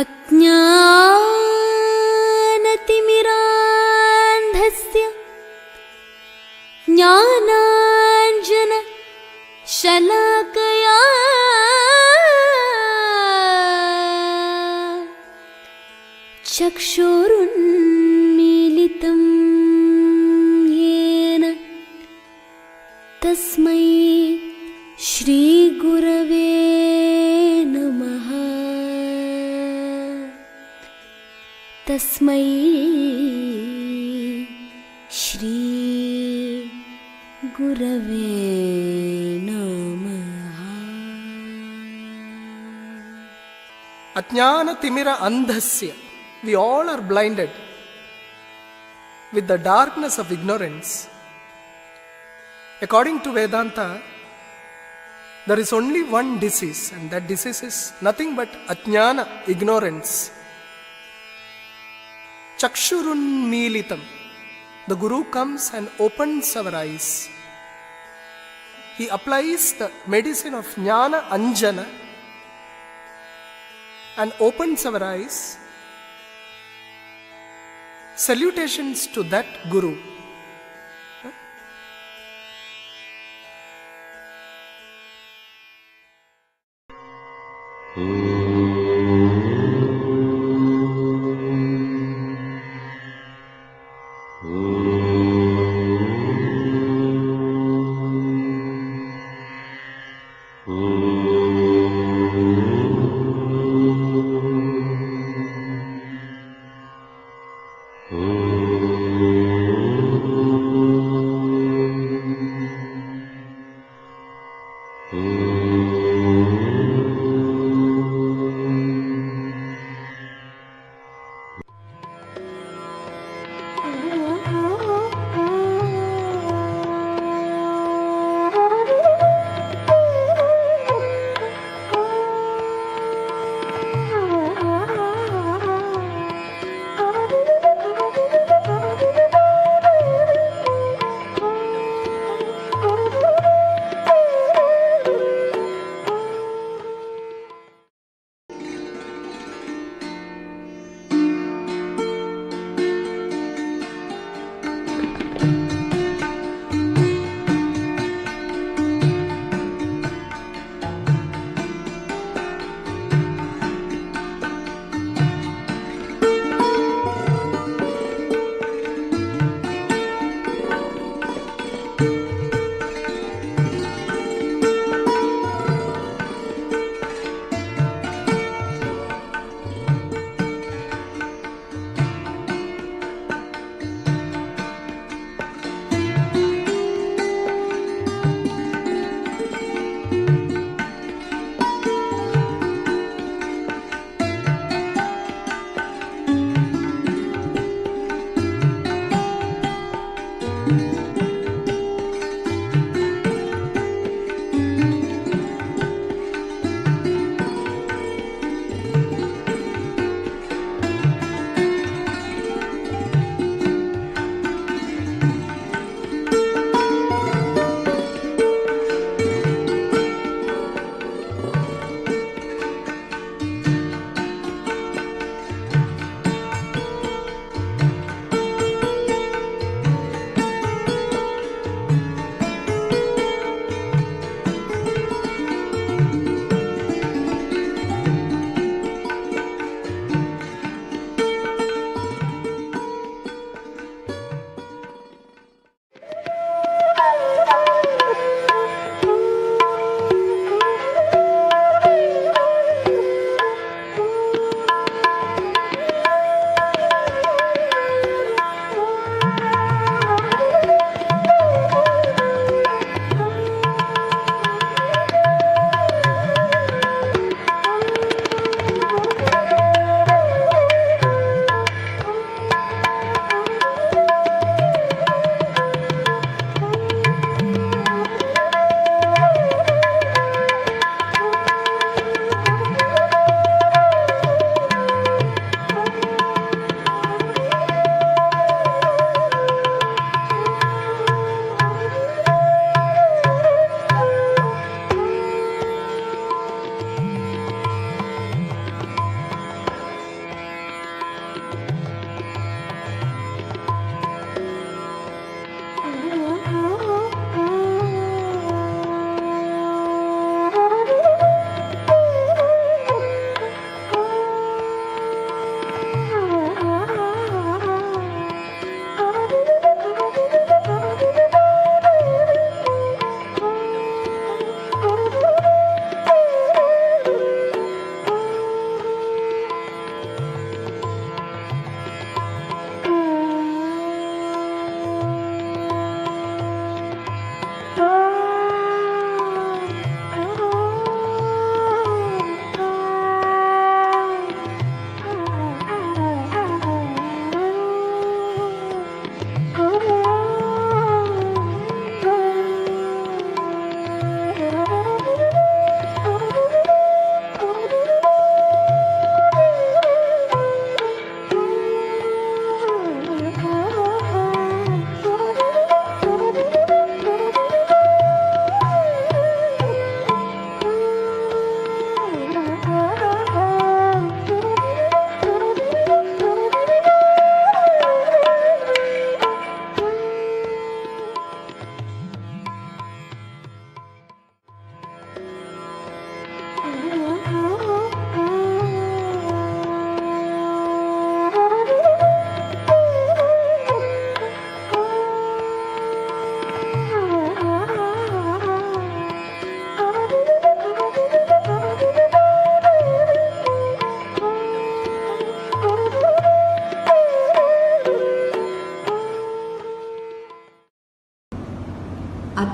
अज्ञानतिमिरान्धस्य ज्ञानाञ्जनशलाकया चक्षुरुन्मीलितं येन तस्मै श्रीगुरवे नमः। तस्मै श्री गुरवे नमः। Ajnana timira andhasya. We all are blinded with the darkness of ignorance. According to Vedanta, there is only one disease, and that disease is nothing but ajnana, ignorance. Chakshurun militam. The Guru comes and opens our eyes. He applies the medicine of jnana anjana and opens our eyes. Salutations to that Guru.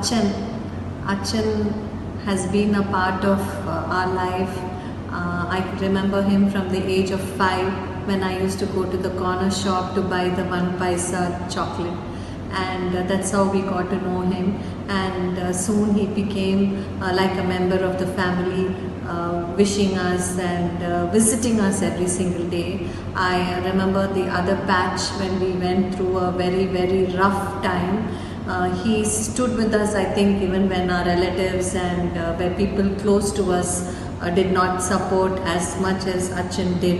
Achan has been a part of our life. I could remember him from the age of 5 when I used to go to the corner shop to buy the 1 paisa chocolate, and that's how we got to know him. And soon he became like a member of the family, wishing us and visiting us every single day. I remember the other patch when we went through a very, very rough time. He stood with us, I think, even when our relatives and where people close to us did not support as much as Achan did.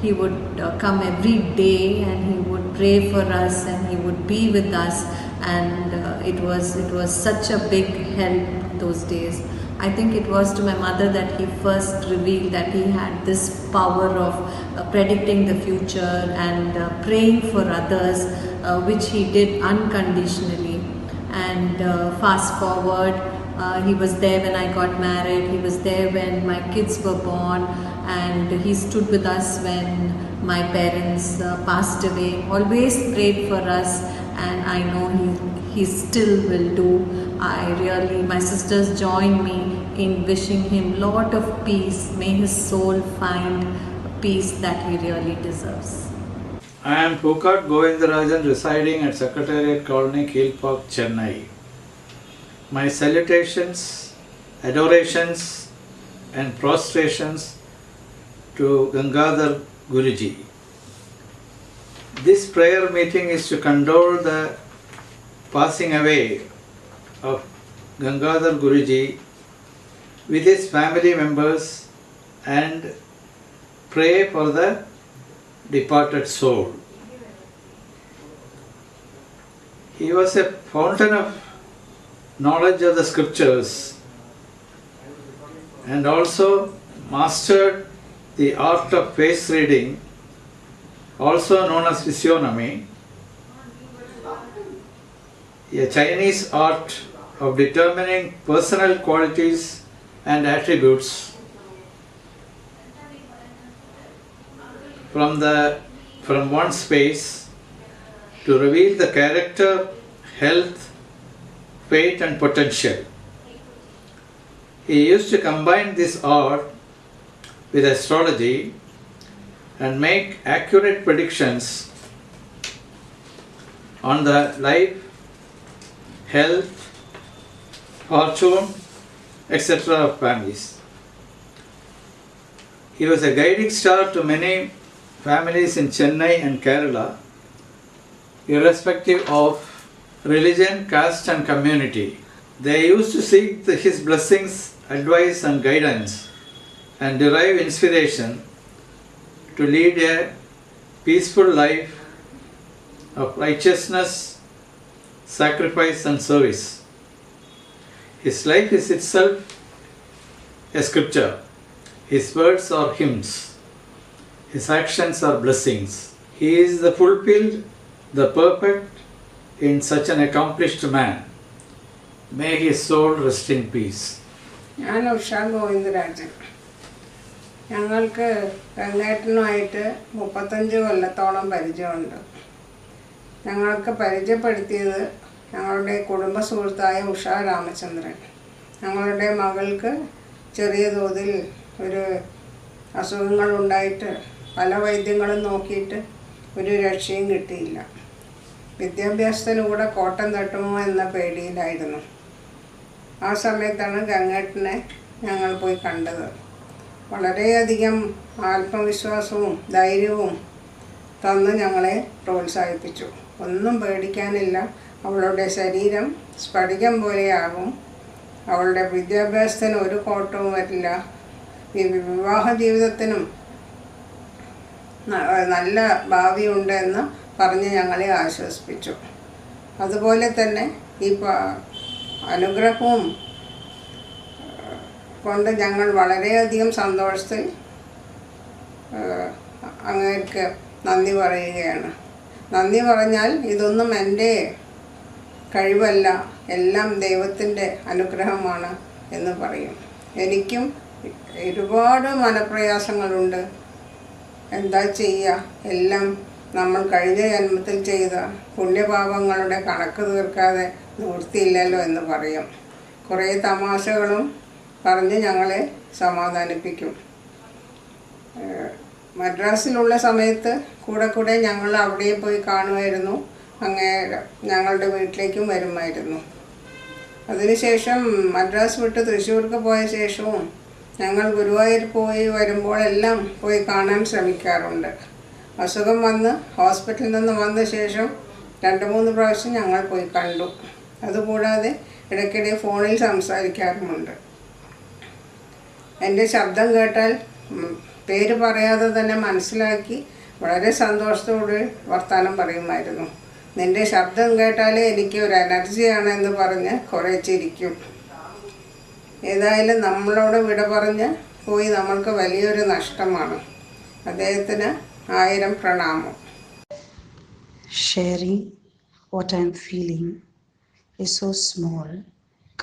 He would come every day and he would pray for us and he would be with us, and it was such a big help those days. I think it was to my mother that he first revealed that he had this power of predicting the future and praying for others, which he did unconditionally. And fast forward, he was there when I got married, he was there when my kids were born, and he stood with us when my parents passed away, always prayed for us, and I know he still will do. My sisters join me in wishing him lot of peace. May his soul find peace that he really deserves. I am Pukat Govindarajan, residing at Secretariat Colony, Keel Park, Chennai. My salutations, adorations and prostrations to Gangadhar Guruji. This prayer meeting is to condole the passing away of Gangadhar Guruji with his family members and pray for the departed soul. He was a fountain of knowledge of the scriptures and also mastered the art of face reading, also known as physiognomy, a Chinese art of determining personal qualities and attributes from one space to reveal the character, health, fate and potential. He used to combine this art with astrology and make accurate predictions on the life, health, fortune, etc. of families. He was a guiding star to many families in Chennai and Kerala, irrespective of religion, caste and community. They used to seek his blessings, advice and guidance and derive inspiration to lead a peaceful life of righteousness, sacrifice and service. His life is itself a scripture. His words are hymns. His actions are blessings. He is the fulfilled, the perfect in such an accomplished man. May his soul rest in peace. ഞാൻ ഉഷ ഗോവിന്ദരാജൻ. ഞങ്ങൾക്ക് ഗംഗേട്ടനുമായിട്ട് 35 കൊല്ലത്തോളം പരിചയമുണ്ട്. ഞങ്ങൾക്ക് പരിചയപ്പെടുത്തിയത് ഞങ്ങളുടെ കുടുംബ സുഹൃത്തായ ഉഷ രാമചന്ദ്രൻ. ഞങ്ങളുടെ മകൾക്ക് ചെറിയ തോതിൽ ഒരു അസുഖങ്ങളുണ്ടായിട്ട് പല വൈദ്യങ്ങളും നോക്കിയിട്ട് ഒരു രക്ഷയും കിട്ടിയില്ല. വിദ്യാഭ്യാസത്തിന് കൂടെ കോട്ടം തട്ടുമോ എന്ന പേടിയിലായിരുന്നു. ആ സമയത്താണ് ഗംഗേട്ടനെ ഞങ്ങൾ പോയി കണ്ടത്. വളരെയധികം ആത്മവിശ്വാസവും ധൈര്യവും തന്ന് ഞങ്ങളെ പ്രോത്സാഹിപ്പിച്ചു. ഒന്നും പേടിക്കാനില്ല, അവളുടെ ശരീരം സ്ഫടികം പോലെയാകും, അവളുടെ വിദ്യാഭ്യാസത്തിന് ഒരു കോട്ടവും വരില്ല, വിവാഹ ജീവിതത്തിനും നല്ല ഭാവിയുണ്ട് എന്ന് പറഞ്ഞ് ഞങ്ങളെ ആശ്വസിപ്പിച്ചു. അതുപോലെ തന്നെ ഈ അനുഗ്രഹവും കൊണ്ട് ഞങ്ങൾ വളരെയധികം സന്തോഷത്തിൽ അങ്ങേക്ക് നന്ദി പറയുകയാണ്. നന്ദി പറഞ്ഞാൽ ഇതൊന്നും എൻ്റെ കഴിവല്ല, എല്ലാം ദൈവത്തിൻ്റെ അനുഗ്രഹമാണ് എന്ന് പറയും. എനിക്കും ഒരുപാട് മനപ്രയാസങ്ങളുണ്ട്. എന്താ ചെയ്യുക? എല്ലാം നമ്മൾ കഴിഞ്ഞ ജന്മത്തിൽ ചെയ്ത പുണ്യപാപങ്ങളുടെ കണക്ക് തീർക്കാതെ നിവൃത്തിയില്ലല്ലോ എന്ന് പറയും. കുറേ തമാശകളും പറഞ്ഞ് ഞങ്ങളെ സമാധാനിപ്പിക്കും. മദ്രാസിലുള്ള സമയത്ത് കൂടെ ഞങ്ങൾ അവിടെ പോയി കാണുമായിരുന്നു. ഞങ്ങളുടെ വീട്ടിലേക്കും വരുമായിരുന്നു. അതിനുശേഷം മദ്രാസ് വിട്ട് തൃശ്ശൂർക്ക് പോയ ശേഷവും ഞങ്ങൾ ഗുരുവായൂർ പോയി വരുമ്പോഴെല്ലാം പോയി കാണാൻ ശ്രമിക്കാറുണ്ട്. അസുഖം വന്ന് ഹോസ്പിറ്റലിൽ നിന്ന് വന്ന ശേഷം 2-3 പ്രാവശ്യം ഞങ്ങൾ പോയി കണ്ടു. അതുകൂടാതെ ഇടയ്ക്കിടെ ഫോണിൽ സംസാരിക്കാറുമുണ്ട്. എൻ്റെ ശബ്ദം കേട്ടാൽ പേര് പറയാതെ തന്നെ മനസ്സിലാക്കി വളരെ സന്തോഷത്തോടെ വർത്തമാനം പറയുമായിരുന്നു. നിൻ്റെ ശബ്ദം കേട്ടാലേ എനിക്ക് ഒരു എനർജിയാണെന്ന് പറഞ്ഞ് കുറേ ചിരിക്കും. ഏതായാലും നമ്മളോട് വിട പറഞ്ഞ് പോയി നമ്മൾക്ക് വലിയൊരു നഷ്ടമാണ്. അദ്ദേഹത്തിന് 1000 പ്രണാമം. Sharing what I'm feeling is so small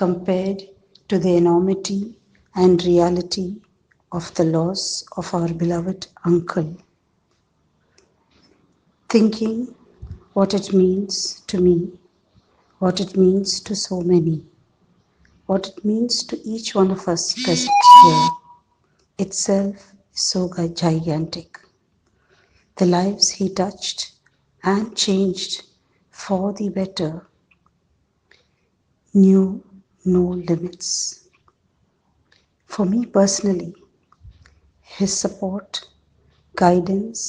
compared to the enormity and reality of the loss of our beloved uncle. Thinking what it means to me, what it means to so many, what it means to each one of us present here, itself is so gigantic. The lives he touched and changed for the better knew no limits. For me personally, his support, guidance,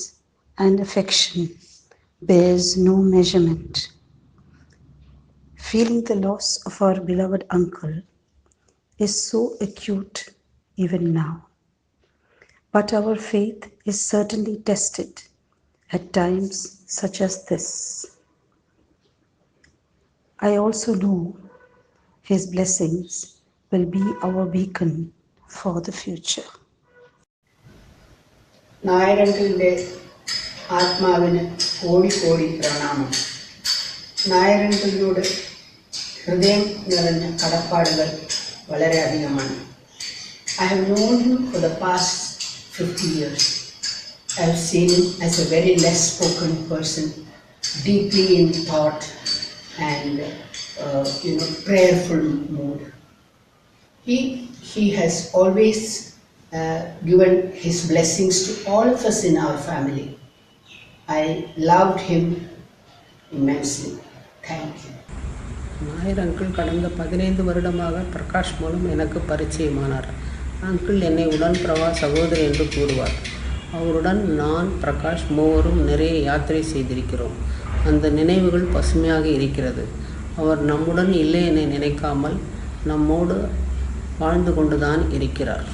and affection bears no measurement. Feeling the loss of our beloved uncle is so acute even now. But our faith is certainly tested at times such as this. I also know his blessings will be our beacon for the future. നായരങ്കിളിൻ്റെ ആത്മാവിന് കോടി പ്രണാമം. നായരങ്കിളിനോട് ഹൃദയം നിറഞ്ഞ കടപ്പാടുകൾ വളരെയധികമാണ്. I have known him for the past 50 years. I have seen him as a very less spoken person, deeply in thought and prayerful mood. He has always given his blessings to all of us in our family. I loved him immensely. Thank you. Nair uncle கடந்த 15 வருடமாக பிரகாஷ் மூலம் எனக்கு பரிச்சயமானார். Uncle என்னை உடன்பிறவா சகோதரி என்று கூறுவார். அவருடன் நான், பிரகாஷ் மூவரும் நிறைய யாத்திரை செய்திருக்கிறோம். அந்த நினைவுகள் பசுமையாக இருக்கிறது. அவர் நம்முடன் இல்லை என நினைக்காமல் நம்மோடு வாழ்ந்து கொண்டுதான் இருக்கிறார்.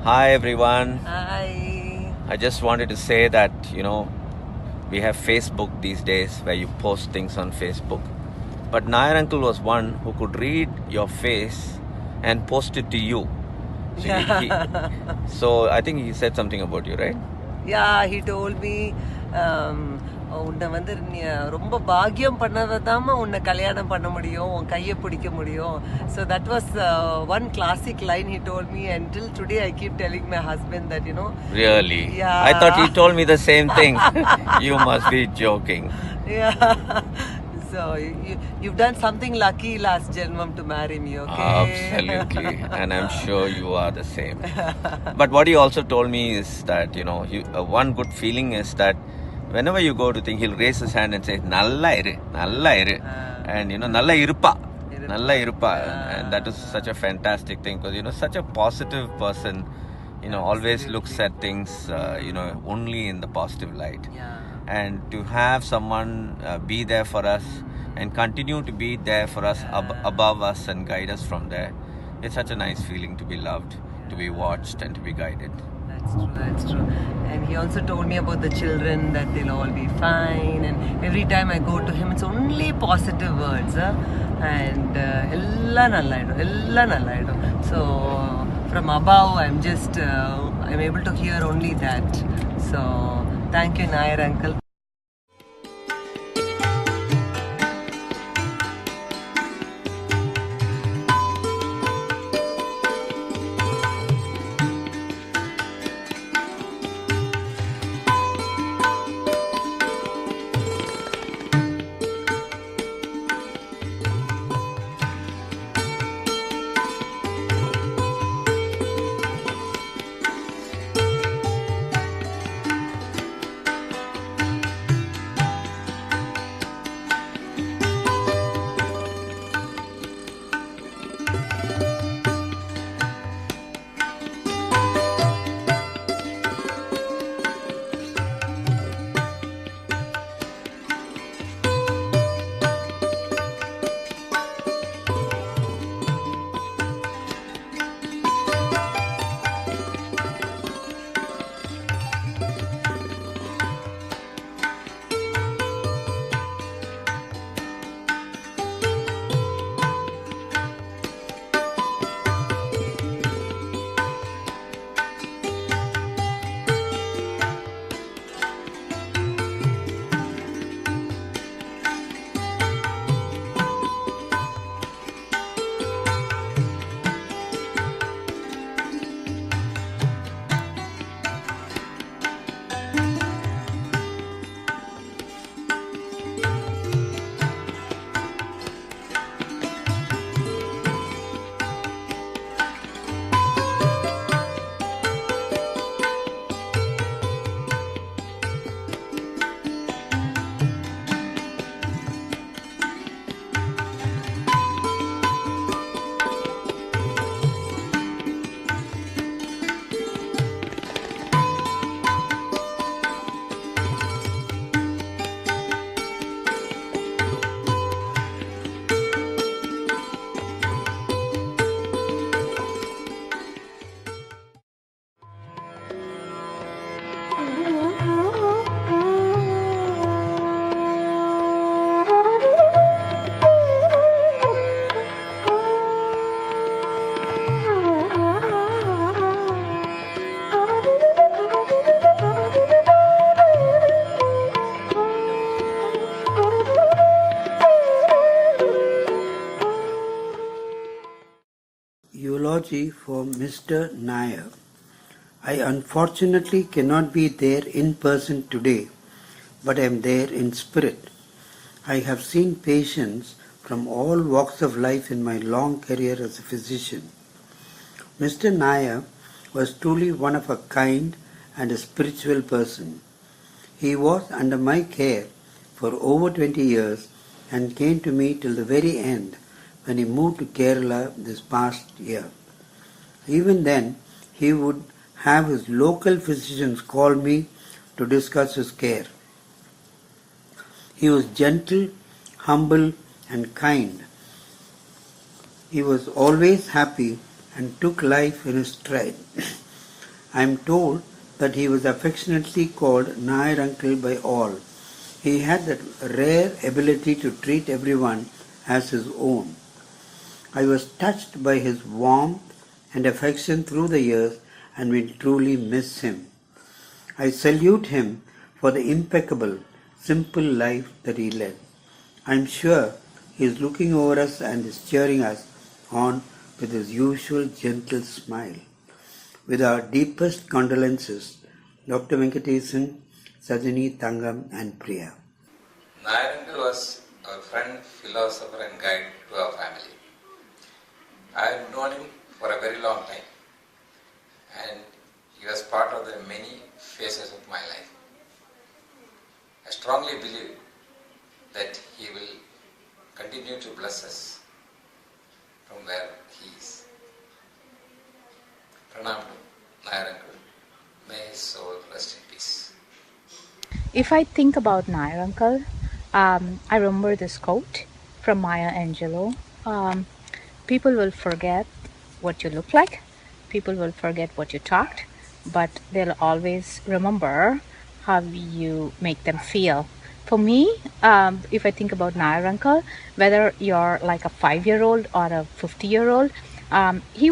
Hi everyone. Hi. I just wanted to say that, we have Facebook these days where you post things on Facebook. But Nair uncle was one who could read your face and post it to you. So I think he said something about you, right? Yeah, he told me உன்னை வந்து ரொம்ப பாக்கியம் பண்ணதாம உன்னை கல்யாணம் பண்ண முடியும், உன் கையை பிடிக்க முடியும். So that was one classic line he told me. Until today I keep telling my husband that, Really? Yeah. I thought he told me the same thing. You must be joking. Yeah. So you've done something lucky last Janmam to marry me, okay? Absolutely. And I'm sure you are the same. But what he also told me is that, one good feeling is that whenever you go to think, he'll raise his hand and say, Nalla iru. And, Nalla iruppa. And that is such a fantastic thing because, such a positive person, always looks at things, only in the positive light. Yeah. And to have someone be there for us and continue to be there for us, above us and guide us from there, it's such a nice feeling to be loved, to be watched and to be guided. That's true. And he also told me about the children, that they'll all be fine, and every time I go to him it's only positive words. And ella nallaidu. So from above I'm able to hear only that. So thank you, Nair uncle. apology for Mr. Nair. I unfortunately cannot be there in person today, but I am there in spirit. I have seen patients from all walks of life in my long career as a physician. Mr. Nair was truly one of a kind and a spiritual person. He was under my care for over 20 years and came to me till the very end when he moved to Kerala this past year. Even then, he would have his local physicians call me to discuss his care. He was gentle, humble, and kind. He was always happy and took life in his stride. I am told that he was affectionately called Nair Uncle by all. He had that rare ability to treat everyone as his own. I was touched by his warmth and affection through the years and will truly miss him. I salute him for the impeccable, simple life that he led. I am sure he is looking over us and is cheering us on with his usual gentle smile. With our deepest condolences, Dr. Venkatesan, Sajani, Tangam and Priya. Nair Uncle was our friend, philosopher and guide to our family. I have known him for a very long time and he was part of the many phases of my life. I strongly believe that he will continue to bless us from where he is. Pranam to Nair Uncle. May his soul rest in peace. If I think about Nair Uncle, I remember this quote from Maya Angelou. People will forget what you look like, people will forget what you talked, but they'll always remember how you make them feel. For me, if I think about Nair Uncle, whether you're like a 5-year-old or a 50-year-old, he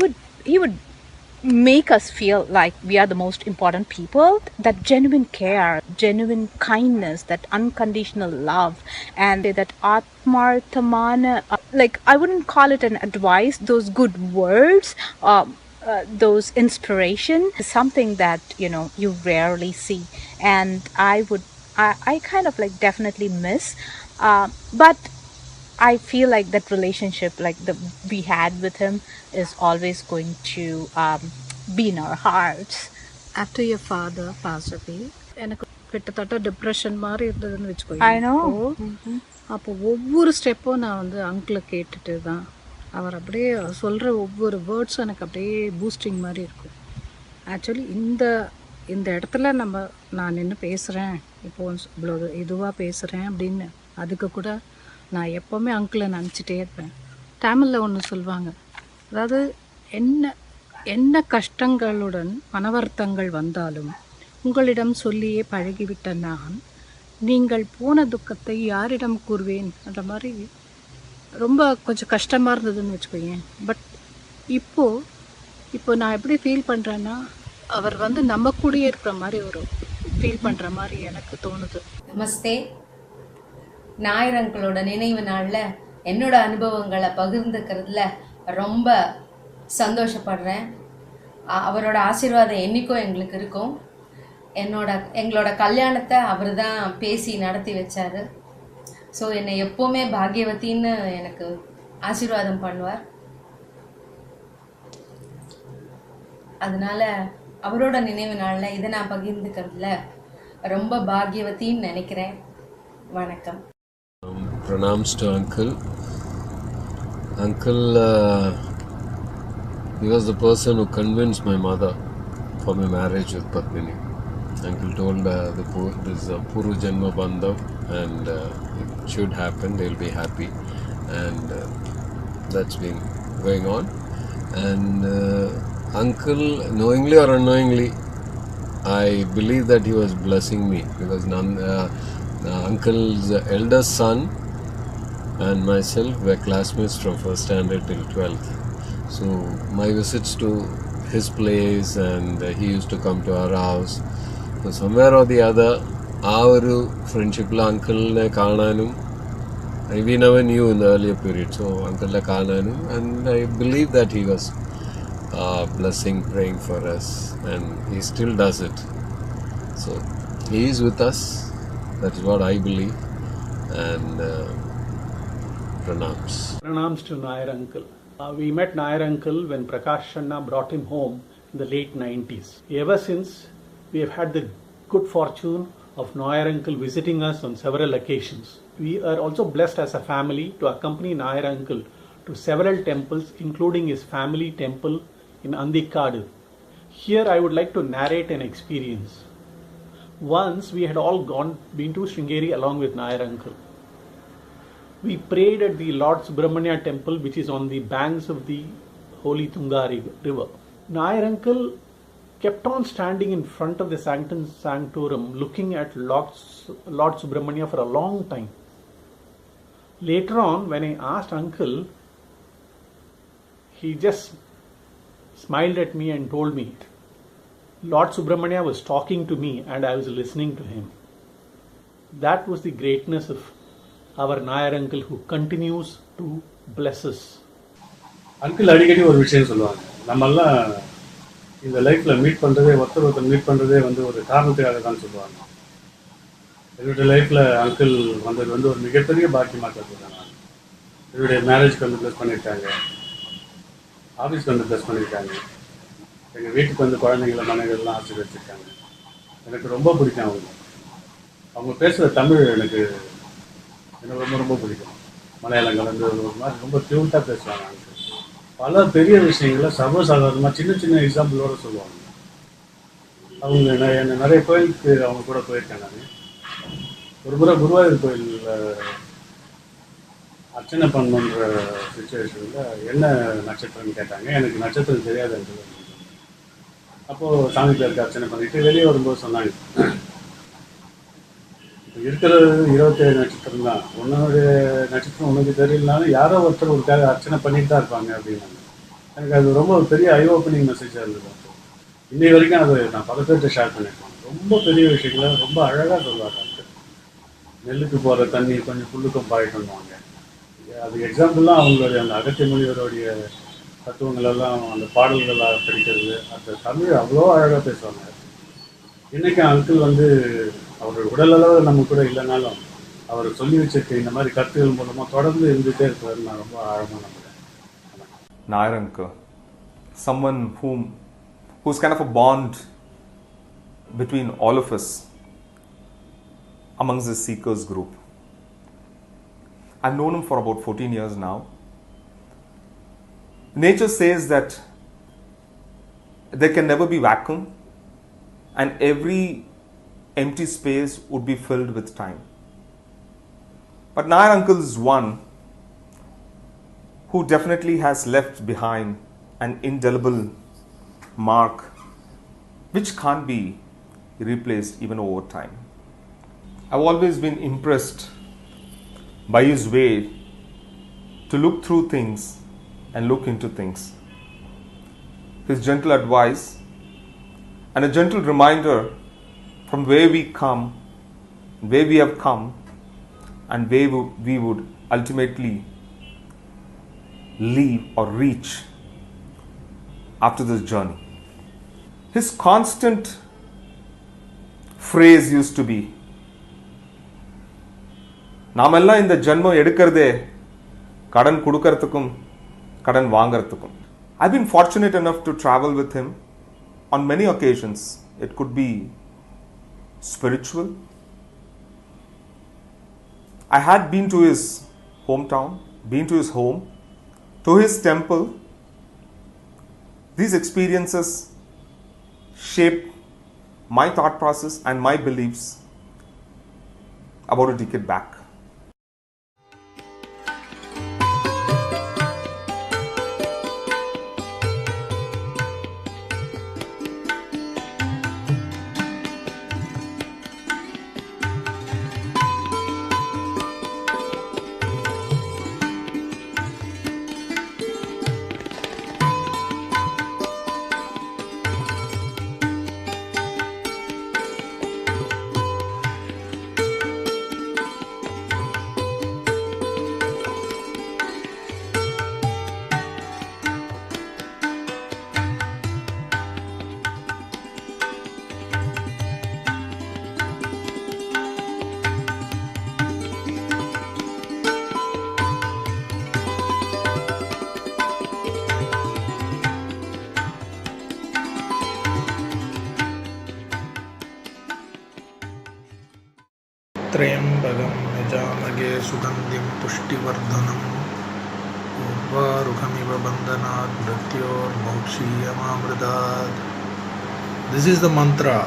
would make us feel like we are the most important people. That genuine care, genuine kindness, that unconditional love, and that atmartamana, like I wouldn't call it an advice, those good words, those inspiration is something that you rarely see, and I kind of like definitely miss, but I feel like that relationship, like we had with him, is always going to be in our hearts. After your father passed away, எனக்கு கிட்டத்தட்ட depression மாதிரி இருந்ததுன்னு I வச்சுக்கோங்க. know. அப்போ ஒவ்வொரு ஸ்டெப்பும் நான் வந்து அங்கிளை கேட்டுட்டு தான், அவர் அப்படியே சொல்கிற ஒவ்வொரு வேர்ட்ஸும் எனக்கு அப்படியே பூஸ்டிங் மாதிரி இருக்கும். ஆக்சுவலி இந்த இடத்துல நான் நின்று பேசுகிறேன், இப்போது இவ்வளோ இதுவாக பேசுகிறேன் அப்படின்னு, அதுக்கு கூட நான் எப்போவுமே அங்கிளை நினச்சிட்டே இருப்பேன். தமிழில் ஒன்று சொல்லுவாங்க, அதாவது என்ன கஷ்டங்களுடன் மனவருத்தங்கள் வந்தாலும் உங்களிடம் சொல்லியே பழகிவிட்ட நான், நீங்கள் போன துக்கத்தை யாரிடம் கூறுவேன் அந்த மாதிரி ரொம்ப கொஞ்சம் கஷ்டமாக இருந்ததுன்னு வச்சுக்கோங்க. பட் இப்போ நான் எப்படி ஃபீல் பண்ணுறேன்னா, அவர் வந்து நம்ம கூடயே இருக்கிற மாதிரி ஒரு ஃபீல் பண்ணுற மாதிரி எனக்கு தோணுது. நமஸ்தே. நாயர் அங்கிளோட நினைவு நாளில் என்னோட அனுபவங்களை பகிர்ந்துக்கிறதுல ரொம்ப சந்தோஷப்படுறேன். அவரோட ஆசீர்வாதம் என்றைக்கும் எங்களுக்கு இருக்கும். எங்களோட கல்யாணத்தை அவர் தான் பேசி நடத்தி வச்சார். ஸோ என்னை எப்போவுமே பாக்யவத்தின்னு எனக்கு ஆசீர்வாதம் பண்ணுவார். அதனால் அவரோட நினைவு நாளில் இதை நான் பகிர்ந்துக்கிறதுல ரொம்ப பாக்யவத்தின்னு நினைக்கிறேன். வணக்கம். Pranams to Uncle. Uncle, he was the person who convinced my mother for my marriage with Padmini. Uncle told this Puru Janma Bandham and it should happen, they will be happy, and that's been going on. And Uncle, knowingly or unknowingly, I believe that he was blessing me, because Uncle's eldest son and myself were classmates from first standard till 12th. So my visits to his place, and he used to come to our house. So somewhere or the other, our friendship la uncle ne kaananum, we never knew in the earlier period. So uncle la kaananum, and I believe that he was blessing, praying for us, and he still does it. So he is with us. That is what I believe. And pranams. Pranams to Nair uncle. We met Nair uncle when Prakash Shanna brought him home in the late 90s. Ever since, we have had the good fortune of Nair uncle visiting us on several occasions. We are also blessed as a family to accompany Nair uncle to several temples, including his family temple in Andikadu. Here I would like to narrate an experience. Once we had all been to Sringeri along with Nair uncle. We prayed at the Lord Subramania temple, which is on the banks of the holy Tunga river. Nair uncle kept on standing in front of the Sanctum Sanctorum looking at Lord Subramania for a long time. Later on, when I asked uncle, he just smiled at me and told me, Lord Subramania was talking to me and I was listening to him. That was the greatness of our Nair uncle who continues to bless us. Uncle அடிக்கடி ஒரு விஷயம் சொல்லுவாங்க, நம்மெல்லாம் இந்த லைஃப்பில் meet பண்ணுறதே ஒருத்தர் meet பண்ணுறதே ஒரு காரணத்துக்காக தான் சொல்லுவாங்க. என்னுடைய லைஃப்பில் அங்கிள் வந்தது ஒரு மிகப்பெரிய பாக்கியமாக கற்றுருக்காங்க. என்னுடைய மேரேஜ்க்கு ப்ளஸ் பண்ணியிருக்காங்க, ஆஃபீஸ்க்கு ப்ளஸ் பண்ணியிருக்காங்க, எங்கள் வீட்டுக்கு குழந்தைங்கள மனைவிகள்லாம் ஆசீர்வதிச்சிருக்காங்க. எனக்கு ரொம்ப பிடிக்கும் அவங்க பேசுகிற தமிழ் எனக்கு ரொம்ப ரொம்ப பிடிக்கும். மலையாளம் கலந்து ஒரு மாதிரி ரொம்ப க்யூட்டாக பேசுவாங்க. பல பெரிய விஷயங்களை சர்வசாதாரணமாக சின்ன சின்ன எக்ஸாம்பிளோடு சொல்லுவாங்க. அவங்க என்ன நிறைய கோயிலுக்கு அவங்க கூட போயிருக்கேன். நான் ஒரு முறை குருவாயூர் கோயிலில் அர்ச்சனை பண்ணுன்ற சுச்சுவேஷனில் என்ன நட்சத்திரம்னு கேட்டாங்க. எனக்கு நட்சத்திரம் தெரியாது. அப்போது சாமி பேருக்கு அர்ச்சனை பண்ணிவிட்டு வெளியே வரும்போது சொன்னாங்க, இருக்கிறது 27 நட்சத்திரம் தான், உன்னுடைய நட்சத்திரம் உனக்கு தெரியலனாலும் யாரோ ஒருத்தர் ஒருக்காக அர்ச்சனை பண்ணிட்டு தான் இருப்பாங்க அப்படின்னாங்க. எனக்கு அது ரொம்ப பெரிய ஐ ஓப்பனிங் மெசேஜாக இருந்தது. இன்னை வரைக்கும் அதை நான் பல பேர்கிட்ட ஷேர் பண்ணியிருக்கேன். ரொம்ப பெரிய விஷயங்களை ரொம்ப அழகாக சொல்லுவாங்க. நெல்லுக்கு போகிற தண்ணி கொஞ்சம் புல்லுக்கும் பாயிட்டுவாங்க. அது எக்ஸாம்பிள்லாம் அவங்களுடைய அந்த அகத்திய முனிவருடைய தத்துவங்களெல்லாம் அந்த பாடல்களாக படிக்கிறது, அந்த தமிழ் அவ்வளோ அழகாக பேசுவாங்க. இன்றைக்கி அங்கிள் அவர் உடல் அளவில் நம்ம கூட இல்லைனாலும் அவர் சொல்லி வச்சிருக்க இந்த மாதிரி கருத்துகள் மூலமாக தொடர்ந்து இருந்துகிட்டே இருக்கிறாரு. நான் ரொம்ப ஆழமாக நம்புகிறேன். Nair uncle, someone who's kind of a bond between all of us amongst the Seekers group. I've known him for about 14 years now. Nature says that there can never be vacuum, and every empty space would be filled with time. But Nair uncle is one who definitely has left behind an indelible mark which can't be replaced even over time. I've always been impressed by his way to look through things and look into things. His gentle advice and a gentle reminder from where we come, where we have come, and where we would ultimately leave or reach after this journey. His constant phrase used to be, நாமெல்லாம் இந்த ஜன்மம் எடுக்கிறதே கடன் கொடுக்கறதுக்கும் கடன் வாங்கறதுக்கும். I've been fortunate enough to travel with him on many occasions. It could be spiritual. I had been to his hometown, been to his home, to his temple. These experiences shaped my thought process and my beliefs about a decade back. त्र्यम्बकं यजामहे सुगन्धिं पुष्टिवर्धनम् उर्वारुकमिव बन्धनात् मृत्योर्मोक्षीयमामृतात्. This is the mantra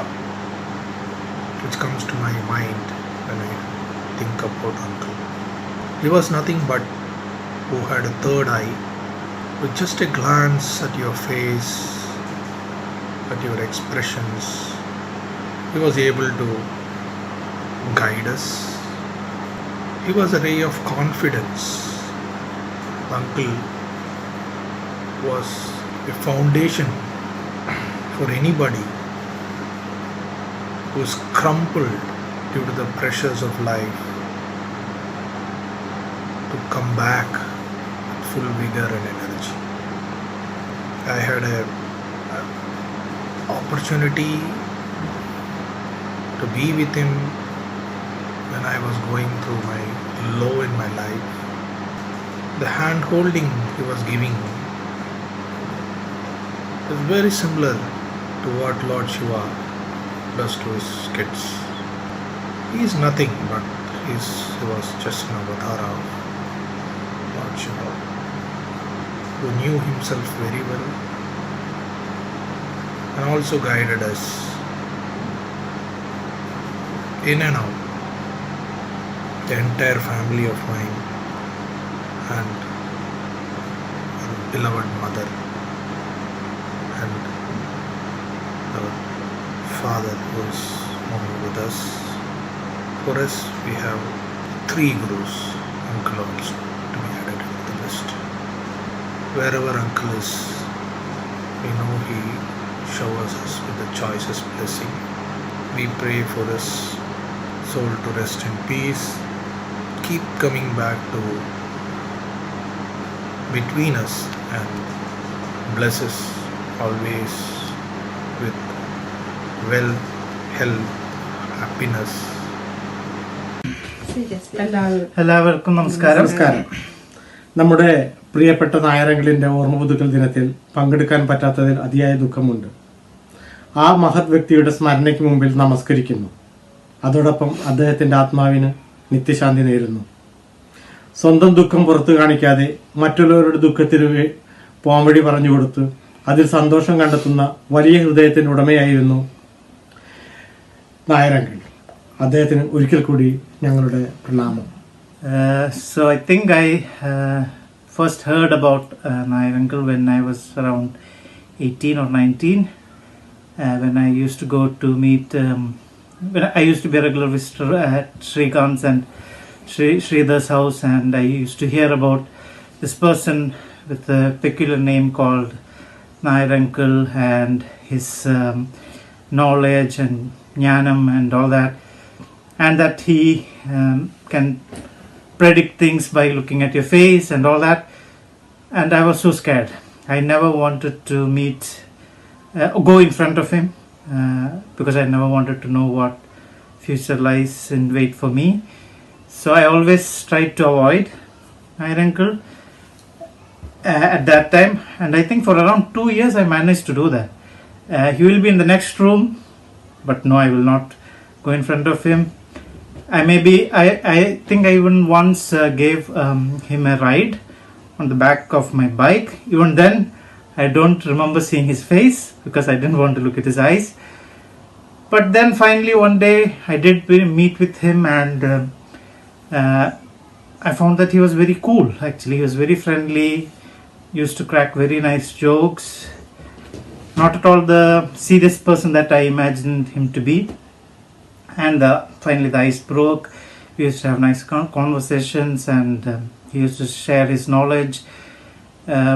which comes to my mind when I think about uncle. He was nothing but who had a third eye. With just a glance at your face, at your expressions, he was able to guide us. He was a ray of confidence. Uncle was a foundation for anybody who is crumpled due to the pressures of life to come back with full vigor and energy. I had a opportunity to be with him when I was going through my low in my life. The hand holding he was giving is very similar to what Lord Shiva does to his kids. He is nothing but he was just an avatar of Lord Shiva, who knew himself very well and also guided us in and out. The entire family of mine and our beloved mother and our father who is no more with us. For us, we have 3 gurus, uncle also to be added to the list. Wherever uncle is, we know he showers us with the choicest blessing. We pray for his soul to rest in peace. Keep coming back to between us and bless us always with wealth, health, happiness. എല്ലാവർക്കും നമസ്കാരം. നമ്മുടെ പ്രിയപ്പെട്ട നായരങ്കിളിൻ്റെ ഓർമ്മ പുതുക്കൽ ദിനത്തിൽ പങ്കെടുക്കാൻ പറ്റാത്തതിൽ അതിയായ ദുഃഖമുണ്ട്. ആ മഹത് വ്യക്തിയുടെ സ്മരണയ്ക്ക് മുമ്പിൽ നമസ്കരിക്കുന്നു. അതോടൊപ്പം അദ്ദേഹത്തിൻ്റെ ആത്മാവിന് നിത്യശാന്തി നേരുന്നു. സ്വന്തം ദുഃഖം പുറത്തു കാണിക്കാതെ മറ്റുള്ളവരുടെ ദുഃഖത്തിന് പോംവഴി പറഞ്ഞു കൊടുത്ത് അതിൽ സന്തോഷം കണ്ടെത്തുന്ന വലിയ ഹൃദയത്തിൻ്റെ ഉടമയായിരുന്നു നായരങ്കിൾ. അദ്ദേഹത്തിന് ഒരിക്കൽ കൂടി ഞങ്ങളുടെ പ്രണാമം. So I think I first heard about Nair uncle when I was around 18 or 19, when I used to go to meet, when I used to be a regular visitor at Srikant's and Sridhar's house, and I used to hear about this person with a peculiar name called Nair uncle and his knowledge and jnanam and all that, and that he can predict things by looking at your face and all that. And I was so scared. I never wanted to go in front of him because I never wanted to know what future lies in wait for me. So I always tried to avoid Nair uncle at that time, and I think for around 2 years I managed to do that. He will be in the next room, but no, I will not go in front of him. I think I even once gave him a ride on the back of my bike. Even then I don't remember seeing his face because I didn't want to look at his eyes. But then finally one day I did meet with him, and I found that he was very cool. Actually, he was very friendly, used to crack very nice jokes, not at all the serious person that I imagined him to be. And finally the ice broke. We used to have nice conversations, and he used to share his knowledge,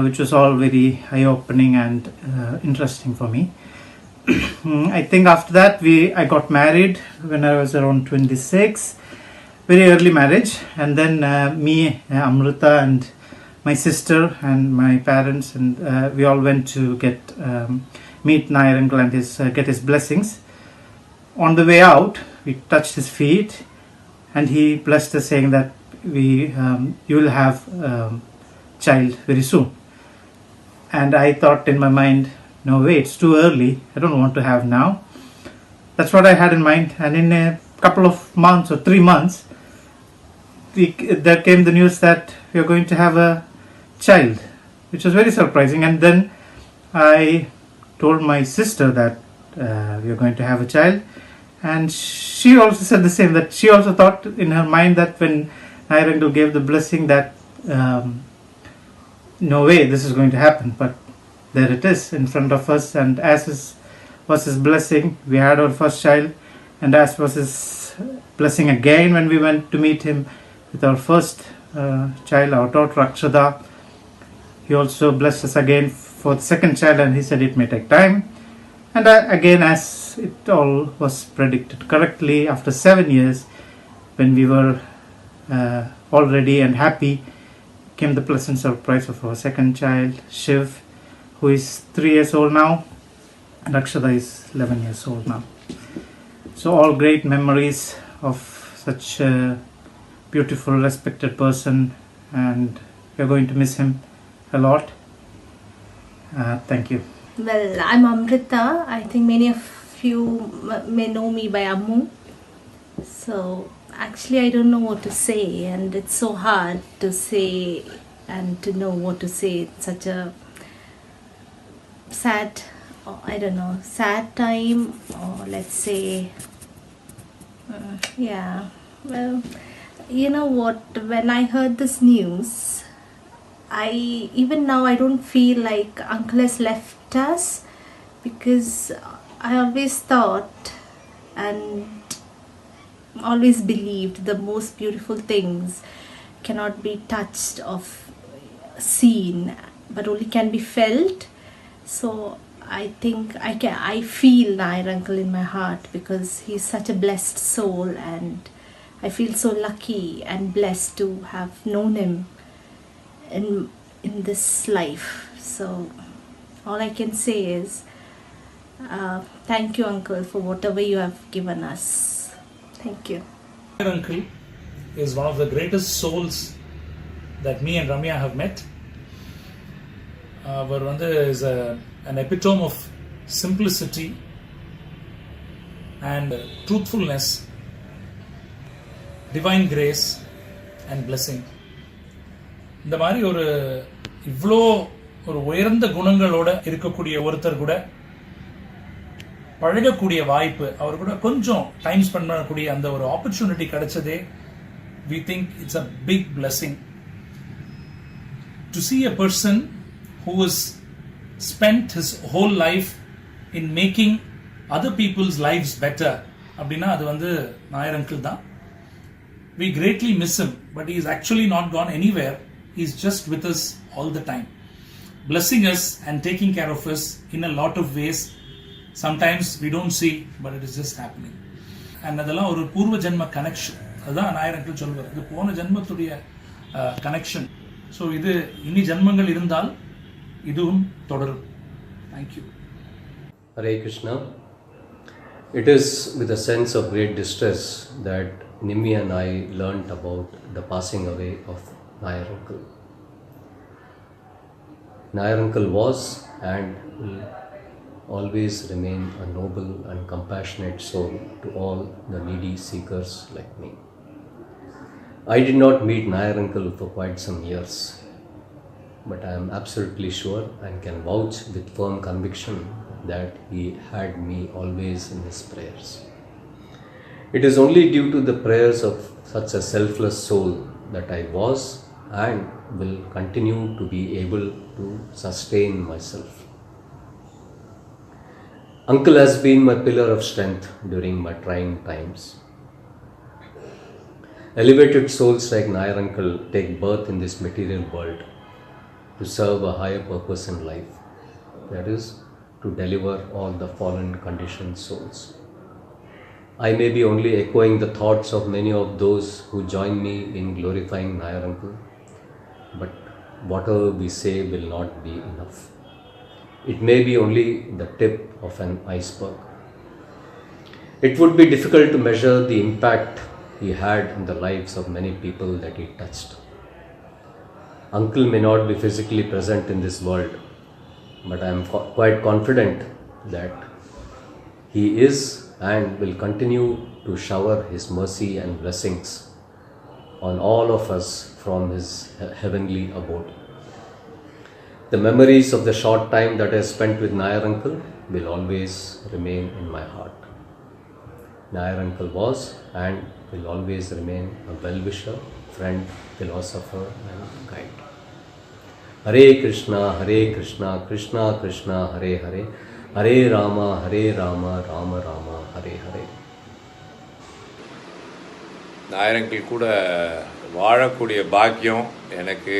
which was all very eye-opening and interesting for me. I think after that I got married when I was around 26, very early marriage, and then me, Amrita, and my sister and my parents, and we all went to meet Nair uncle and get his blessings. On the way out, we touched his feet, and he blessed us, saying that you will have child very soon. And I thought in my mind, no way, it's too early. I don't want to have now. That's what I had in mind. And in a couple of months or 3 months, there came the news that we are going to have a child, which was very surprising. And then I told my sister that we are going to have a child, and she also said the same, that she also thought in her mind that when Nair uncle gave the blessing that no way this is going to happen, but there it is in front of us. And as was his blessing, we had our first child, and as was his blessing again when we went to meet him with our first child, our daughter Akshada. He also blessed us again for the second child, and he said it may take time. And again, as it all was predicted correctly, after 7 years, when we were all ready and happy, came the pleasant surprise of our second child, Shiv, who is 3 years old now, and Akshada is 11 years old now. So all great memories of such a beautiful, respected person, and we're going to miss him a lot. Thank you. Well, I'm Amrita. I think many of you may know me by Ammu. So actually I don't know what to say, and it's so hard to say and to know what to say. It's such a sad, sad time, or let's say, yeah. Well, you know what, when I heard this news, even now I don't feel like uncle has left us, because I always thought and always believed the most beautiful things cannot be touched or seen, but only can be felt. So I think I feel Nair uncle in my heart, because he's such a blessed soul, and I feel so lucky and blessed to have known him in this life. So all I can say is thank you, uncle, for whatever you have given us. Thank you. Nair uncle is one of the greatest souls that me and Ramya have met. Is an epitome of simplicity and truthfulness, divine grace and blessing. இந்த மாதிரி இவ்வளோ ஒரு உயர்ந்த குணங்களோட இருக்கக்கூடிய ஒருத்தர் கூட பழகக்கூடிய வாய்ப்பு, அவர் கூட கொஞ்சம் டைம் ஸ்பெண்ட் பண்ணக்கூடிய அந்த ஒரு opportunity கிடைச்சதே, we think it's a big blessing. To see a person who has spent his whole life in making other people's lives better, அப்படின்னா அது Nair uncle தான். We greatly miss him, but he is actually not gone anywhere. He is just with us all the time, blessing us and taking care of us in a lot of ways. Sometimes we don't see, but it is just happening. And அதெல்லாம் ஒரு பூர்வ ஜென்ம connection. அதுதான் Nair uncle சொல்வார், இது போன ஜென்மத்துடைய connection. So இது இனி ஜென்மங்கள் இருந்தால் இதுவும் தொடரும். Thank you. Hare Krishna. It is with a sense of great distress that Nimmi and I learnt about the passing away of Nair uncle. Nair uncle was and will always remain a noble and compassionate soul to all the needy seekers like me. I did not meet Nair uncle for quite some years, but I am absolutely sure and can vouch with firm conviction that he had me always in his prayers. It is only due to the prayers of such a selfless soul that I was and will continue to be able to sustain myself. Uncle has been my pillar of strength during my trying times. Elevated souls like Nair uncle take birth in this material world to serve a higher purpose in life, that is, to deliver all the fallen conditioned souls. I may be only echoing the thoughts of many of those who join me in glorifying Nair uncle, but whatever we say will not be enough. It may be only the tip of an iceberg. It would be difficult to measure the impact he had in the lives of many people that he touched. Uncle may not be physically present in this world, but I am quite confident that he is and will continue to shower His mercy and blessings on all of us from His heavenly abode. The memories of the short time that I spent with Nair uncle will always remain in my heart. Nair uncle was and will always remain a well-wisher, friend, philosopher and guide. Hare Krishna, Krishna Krishna, Hare Hare, Hare Rama, Rama Rama, Hare Hare. நாயரங்கிள் கூட வாழக்கூடிய பாக்கியம் எனக்கு,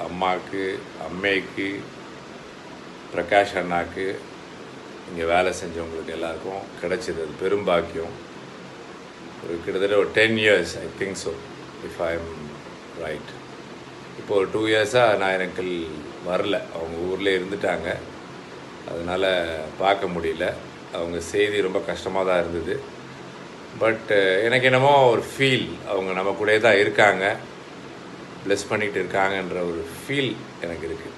அம்மாவுக்கு, அம்மைக்கு, பிரகாஷ் அண்ணாக்கு, இங்கே வேலை செஞ்சவங்களுக்கு எல்லாருக்கும் கிடைச்சது. அது பெரும் பாக்கியம். ஒரு கிட்டத்தட்ட ஒரு 10 years I think so, if I am right. இப்போ ஒரு 2 yearsஆக நாயரங்கிள் வரல, அவங்க ஊரில் இருந்துட்டாங்க, அதனால் பார்க்க முடியல. அவங்க செய்தி ரொம்ப கஷ்டமாக தான் இருந்தது. பட் எனக்கு என்னமோ ஒரு ஃபீல், அவங்க நம்ம கூடயே தான் இருக்காங்க, ப்ளஸ் பண்ணிகிட்டு இருக்காங்கன்ற ஒரு ஃபீல் எனக்கு இருக்குது.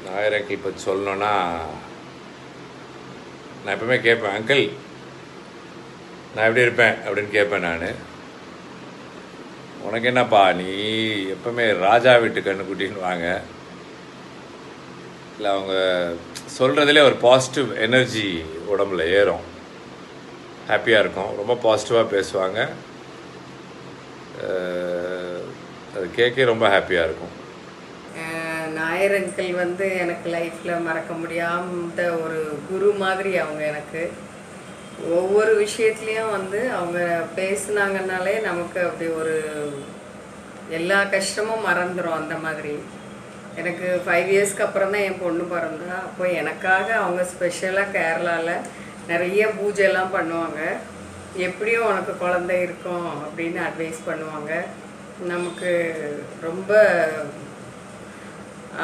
நாயரங்கிள் பற்றி சொல்லணுன்னா, நான் எப்பவுமே கேட்பேன், அங்கிள் நான் எப்படி இருப்பேன் அப்படின்னு கேட்பேன். நான், உனக்கு என்னப்பா, நீ எப்பவுமே ராஜா வீட்டு கண்ணுக்குட்டின்னு வாங்க. இல்லை, அவங்க சொல்கிறதுலே ஒரு பாசிட்டிவ் எனர்ஜி உடம்புல ஏறும், ஹாப்பியாக இருக்கும், ரொம்ப பாசிட்டிவாக பேசுவாங்க. அது கேட்க ரொம்ப ஹாப்பியாக இருக்கும். நாயர் அங்கிள் வந்து எனக்கு லைஃப்பில் மறக்க முடியாத ஒரு குரு மாதிரி. அவங்க எனக்கு ஒவ்வொரு விஷயத்துலேயும் வந்து அவங்க பேசுனாங்கன்னாலே நமக்கு அப்படி ஒரு எல்லா கஷ்டமும் மறந்துடும். அந்த மாதிரி எனக்கு 5 yearsக்கு அப்புறம் தான் என் பொண்ணு பிறந்தா. அப்போ எனக்காக அவங்க ஸ்பெஷலாக கேரளாவில் நிறைய பூஜைலாம் பண்ணுவாங்க. எப்படியும் உனக்கு குழந்தை இருக்கும் அப்படின்னு அட்வைஸ் பண்ணுவாங்க. நமக்கு ரொம்ப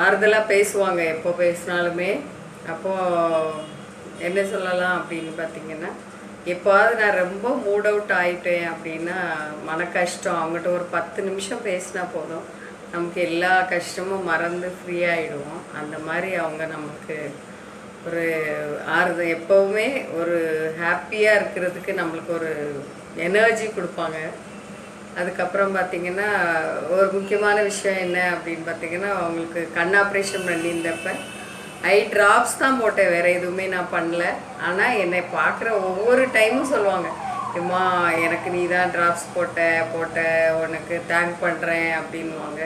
ஆறுதலாக பேசுவாங்க எப்போ பேசினாலுமே. அப்போது என்ன சொல்லலாம் அப்படின்னு பார்த்திங்கன்னா, எப்போது நான் ரொம்ப மூட் அவுட் ஆகிட்டேன் அப்படின்னா, மன கஷ்டம், அவங்ககிட்ட ஒரு 10 நிமிஷம் பேசினா போதும், நமக்கு எல்லா கஷ்டமும் மறந்து ஃப்ரீ ஆகிடுவோம். அந்த மாதிரி அவங்க நமக்கு ஒரு ஆறுதல், எப்போவுமே ஒரு ஹாப்பியாக இருக்கிறதுக்கு நம்மளுக்கு ஒரு எனர்ஜி கொடுப்பாங்க. அதுக்கப்புறம் பார்த்திங்கன்னா, ஒரு முக்கியமான விஷயம் என்ன அப்படின்னு பார்த்திங்கன்னா, அவங்களுக்கு கண் ஆப்ரேஷன் பண்ணியிருந்தப்ப ஐ ட்ராப்ஸ் தான் போட்டேன், வேறு எதுவுமே நான் பண்ணல. ஆனால் என்னை பார்க்குற ஒவ்வொரு டைமும் சொல்லுவாங்க, அம்மா எனக்கு நீ தான் ட்ராப்ஸ் போட்ட உனக்கு தேங்க் பண்ணுறேன் அப்படின்வாங்க.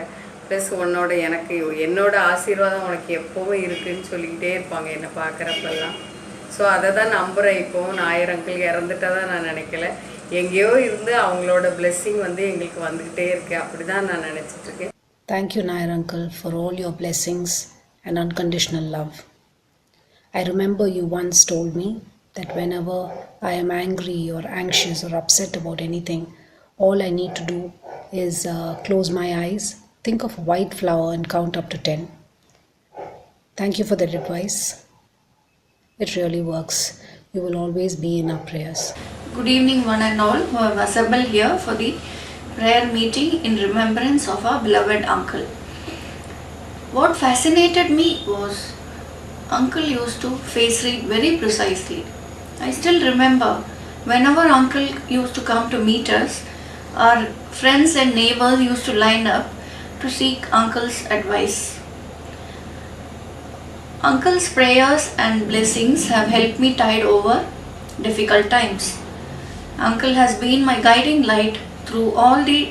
ப்ளஸ் என்னோட ஆசீர்வாதம் உனக்கு எப்போவும் இருக்குதுன்னு சொல்லிக்கிட்டே இருப்பாங்க என்னை பார்க்குறப்பெல்லாம். ஸோ அதை தான் நம்புகிறேன். இப்போவும் நாயர் அங்கிள் இறந்துட்டா தான் நான் நினைக்கல, எங்கேயோ இருந்து அவங்களோட பிளெஸ்ஸிங் வந்து எங்களுக்கு வந்துக்கிட்டே இருக்கு. அப்படி தான் நான் நினச்சிட்ருக்கேன். Thank you, Nair uncle, for all your blessings and unconditional love. I remember you once told me that whenever I am angry or anxious or upset about anything, all I need to do is close my eyes, think of a white flower and count up to 10. Thank you for that advice. It really works. You will always be in our prayers. Good evening, one and all who are assembled here for the prayer meeting in remembrance of our beloved uncle. What fascinated me was uncle used to face read very precisely. I still remember whenever uncle used to come to meet us, our friends and neighbors used to line up to seek uncle's advice. Uncle's prayers and blessings have helped me tide over difficult times. Uncle has been my guiding light through all the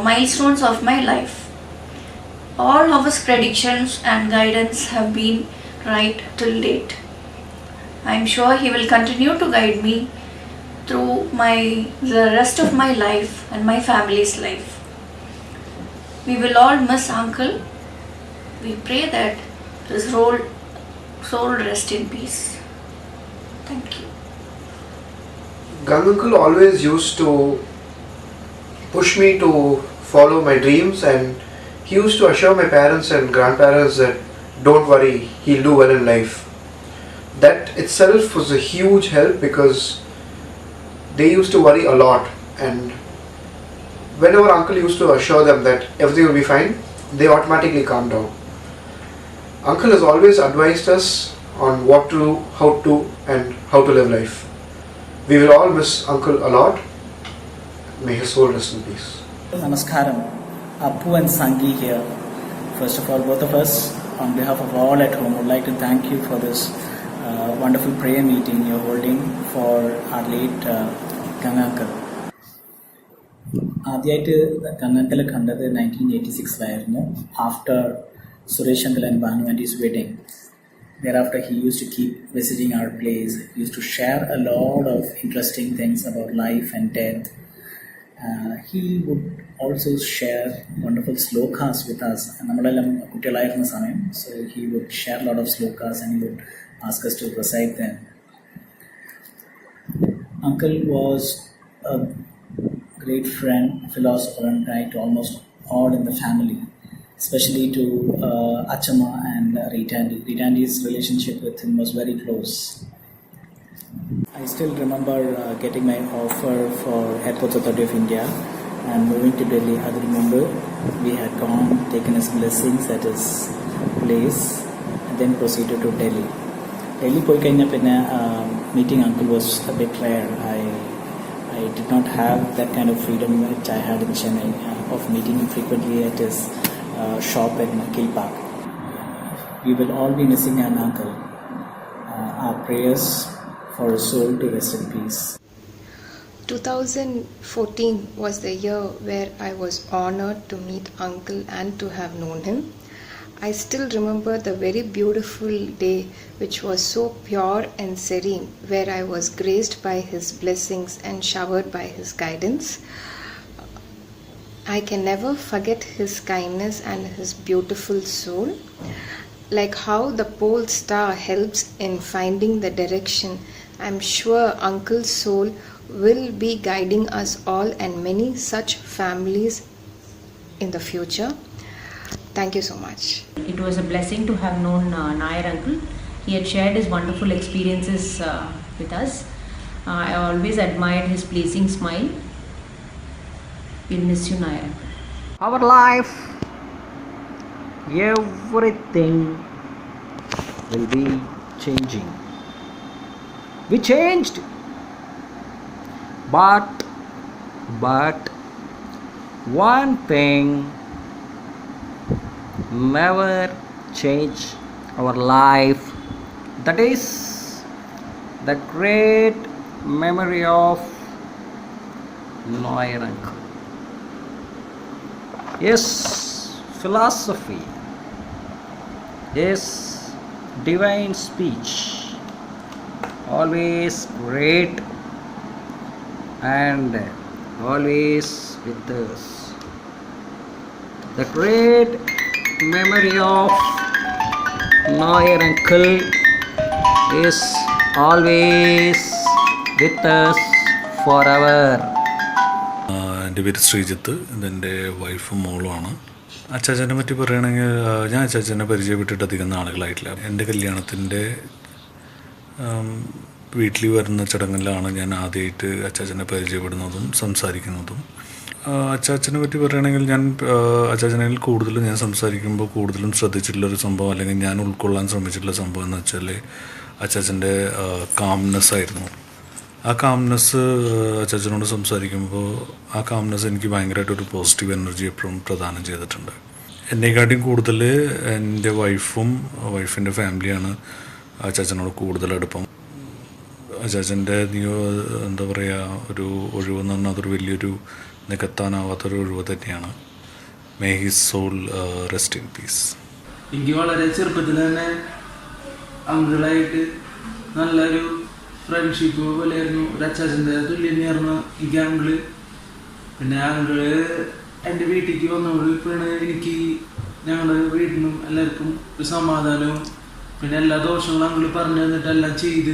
milestones of my life. All of his predictions and guidance have been right till date. I am sure he will continue to guide me through the rest of my life and my family's life. We will all miss uncle. We pray that his soul rest in peace. Thank you. Uncle always used to push me to follow my dreams, and he used to assure my parents and grandparents that don't worry, he'll do well in life. That itself was a huge help because they used to worry a lot, and whenever uncle used to assure them that everything will be fine, they automatically calm down. Uncle has always advised us on what to do, how to, and how to live life. We will all miss Uncle a lot. May his soul rest in peace. Namaskaram. Appu and Sangi here. First of all, both of us, on behalf of all at home, would like to thank you for this wonderful prayer meeting you're holding for our late Gangankal. ആദ്യമായിട്ട് ഗംഗാങ്കൽ കണ്ടത് 1986 after Suresh Uncle and Banu Auntie's wedding. Thereafter, he used to keep visiting our place. He used to share a lot of interesting things about life and death. He would also share wonderful slokas with us. So he would share a lot of slokas and he would ask us to recite them. Uncle was a great friend, philosopher and guide to almost all in the family, especially to Achama and Ritandi. Ritandi's relationship with him was very close. I still remember getting my offer for Airports Authority of India and moving to Delhi. I remember we had gone, taken his blessings at his place and then proceeded to Delhi. Delhi poi kanya pinna meeting Uncle was a bit rare. I did not have that kind of freedom which I had in Chennai of meeting him frequently at his shop in Kilpak. We will all be missing an uncle. Our prayers for his soul to rest in peace. 2014 was the year where I was honored to meet Uncle and to have known him. I still remember the very beautiful day which was so pure and serene, where I was graced by his blessings and showered by his guidance. I can never forget his kindness and his beautiful soul. Like how the pole star helps in finding the direction, I'm sure Uncle's soul will be guiding us all and many such families in the future. Thank you so much. It was a blessing to have known Nair Uncle. He had shared his wonderful experiences with us. I always admired his pleasing smile. We'll miss you, Nair. Our life, everything will be changing. We changed, but one thing never change our life, that is the great memory of Nair Uncle. Yes, philosophy, yes, divine speech, always great and always with us. The great memory of Nair Uncle is always with us forever. എൻ്റെ പേര് ശ്രീജിത്ത്, ഇതെൻ്റെ വൈഫും മോളുമാണ്. അച്ചാച്ചനെ പറ്റി പറയുകയാണെങ്കിൽ ഞാൻ അച്ചാച്ചനെ പരിചയപ്പെട്ടിട്ട് അധികം നാളുകളായിട്ടില്ല. എൻ്റെ കല്യാണത്തിൻ്റെ വീട്ടിൽ വരുന്ന ചടങ്ങിലാണ് ഞാൻ ആദ്യമായിട്ട് അച്ചാച്ചനെ പരിചയപ്പെടുന്നതും സംസാരിക്കുന്നതും. അച്ചാച്ചനെ പറ്റി പറയുകയാണെങ്കിൽ ഞാൻ അച്ചാച്ചനിൽ കൂടുതലും ഞാൻ സംസാരിക്കുമ്പോൾ കൂടുതലും ശ്രദ്ധിച്ചിട്ടുള്ളൊരു സംഭവം, അല്ലെങ്കിൽ ഞാൻ ഉൾക്കൊള്ളാൻ ശ്രമിച്ചിട്ടുള്ള സംഭവം എന്ന് വെച്ചാൽ അച്ചാച്ചൻ്റെ കാംനെസ് ആയിരുന്നു. ആ കാംനെസ് അച്ചാച്ചനോട് സംസാരിക്കുമ്പോൾ ആ കാംനെസ് എനിക്ക് ഭയങ്കരമായിട്ടൊരു പോസിറ്റീവ് എനർജി എപ്പോഴും പ്രദാനം ചെയ്തിട്ടുണ്ട്. എന്നെക്കാട്ടിയും കൂടുതൽ എൻ്റെ വൈഫിൻ്റെ ഫാമിലിയാണ് അച്ചാച്ചനോട് കൂടുതൽ അടുപ്പം. അച്ചാച്ചൻ്റെ എന്താ പറയുക, ഒരു ഒഴിവെന്ന് പറഞ്ഞാൽ അതൊരു വലിയൊരു നികത്താനാവാത്തൊരു ഒഴിവ് തന്നെയാണ്. May his soul rest in peace. എനിക്ക് വളരെ ചെറുപ്പത്തിൽ തന്നെ അങ്കിളായിട്ട് നല്ലൊരു ഫ്രണ്ട്ഷിപ്പ് പോലെയായിരുന്നു. ഒരു അച്ചാച്ചൻ്റെ തുല്യം തന്നെയായിരുന്നു എനിക്ക് അങ്കിള്. പിന്നെ അങ്കിള് എൻ്റെ വീട്ടിലേക്ക് വന്നപ്പോഴാണ് എനിക്ക് ഞങ്ങളുടെ വീടിനും എല്ലാവർക്കും ഒരു സമാധാനവും പിന്നെ എല്ലാ ദോഷങ്ങളും അങ്കിള് പറഞ്ഞു തന്നിട്ട് എല്ലാം ചെയ്ത്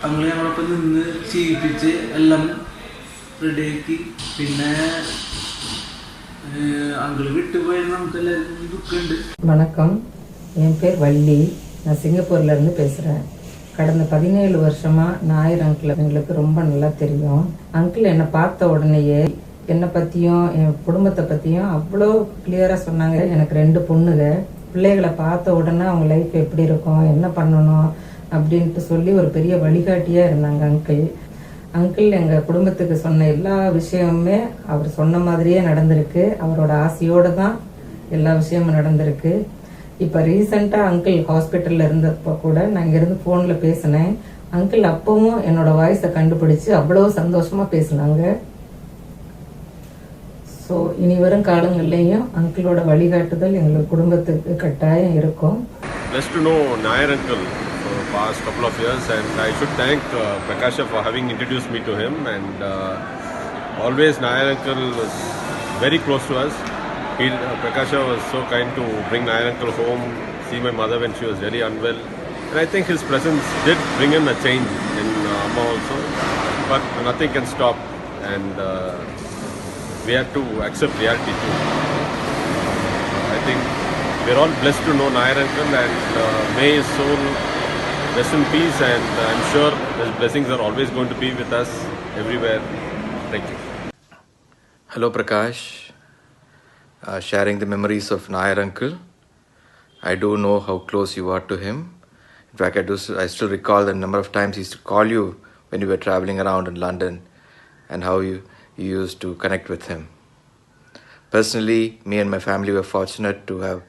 അങ്കിള് ഞങ്ങളൊപ്പം നിന്ന് ചെയ്യിപ്പിച്ച് എല്ലാം റെഡിയാക്കി. പിന്നെ அங்கிள் விட்டு போய் நமக்கு எல்லாருக்கும் துக்கண்டு. வணக்கம், என் பேர் வள்ளி. நான் சிங்கப்பூர்லேருந்து பேசுகிறேன். கடந்த 17 வருஷமாக நாயர் அங்கிள் எங்களுக்கு ரொம்ப நல்லா தெரியும். அங்கிள் என்னை பார்த்த உடனேயே என்னை பற்றியும் என் குடும்பத்தை பற்றியும் அவ்வளோ கிளியராக சொன்னாங்க. எனக்கு 2 பொண்ணுங்க. பிள்ளைகளை பார்த்த உடனே அவங்க லைஃப் எப்படி இருக்கும், என்ன பண்ணணும் அப்படின்ட்டு சொல்லி ஒரு பெரிய வழிகாட்டியாக இருந்தாங்க அங்கிள். அங்கிள் எங்கள் குடும்பத்துக்கு சொன்ன எல்லா விஷயமுமே அவர் சொன்ன மாதிரியே நடந்திருக்கு. அவரோட ஆசையோடு தான் எல்லா விஷயமும் நடந்திருக்கு. இப்போ ரீசெண்டாக அங்கிள் ஹாஸ்பிட்டலில் இருந்தப்போ கூட நான் இங்கேருந்து ஃபோனில் பேசினேன். அங்கிள் அப்பவும் என்னோட வாய்ஸை கண்டுபிடிச்சு அவ்வளோ சந்தோஷமாக பேசினாங்க. ஸோ இனி வரும் காலங்கள்லேயும் அங்கிளோட வழிகாட்டுதல் எங்கள் குடும்பத்துக்கு கட்டாயம் இருக்கும். Blessed to know Nair uncle for the past couple of years, and I should thank Prakasha for having introduced me to him. And always Nair uncle was very close to us. Prakasha was so kind to bring Nair uncle home, see my mother when she was very unwell. And I think his presence did bring in a change in Amma also. But nothing can stop, and we have to accept reality too. I think we're all blessed to know Nair uncle, and may his soul rest in peace, and I'm sure his blessings are always going to be with us everywhere. Thank you. Hello Prakash, sharing the memories of Nair uncle. I do know how close you are to him. In fact, I still recall the number of times he used to call you when you were traveling around in London, and how you used to connect with him. Personally, me and my family were fortunate to have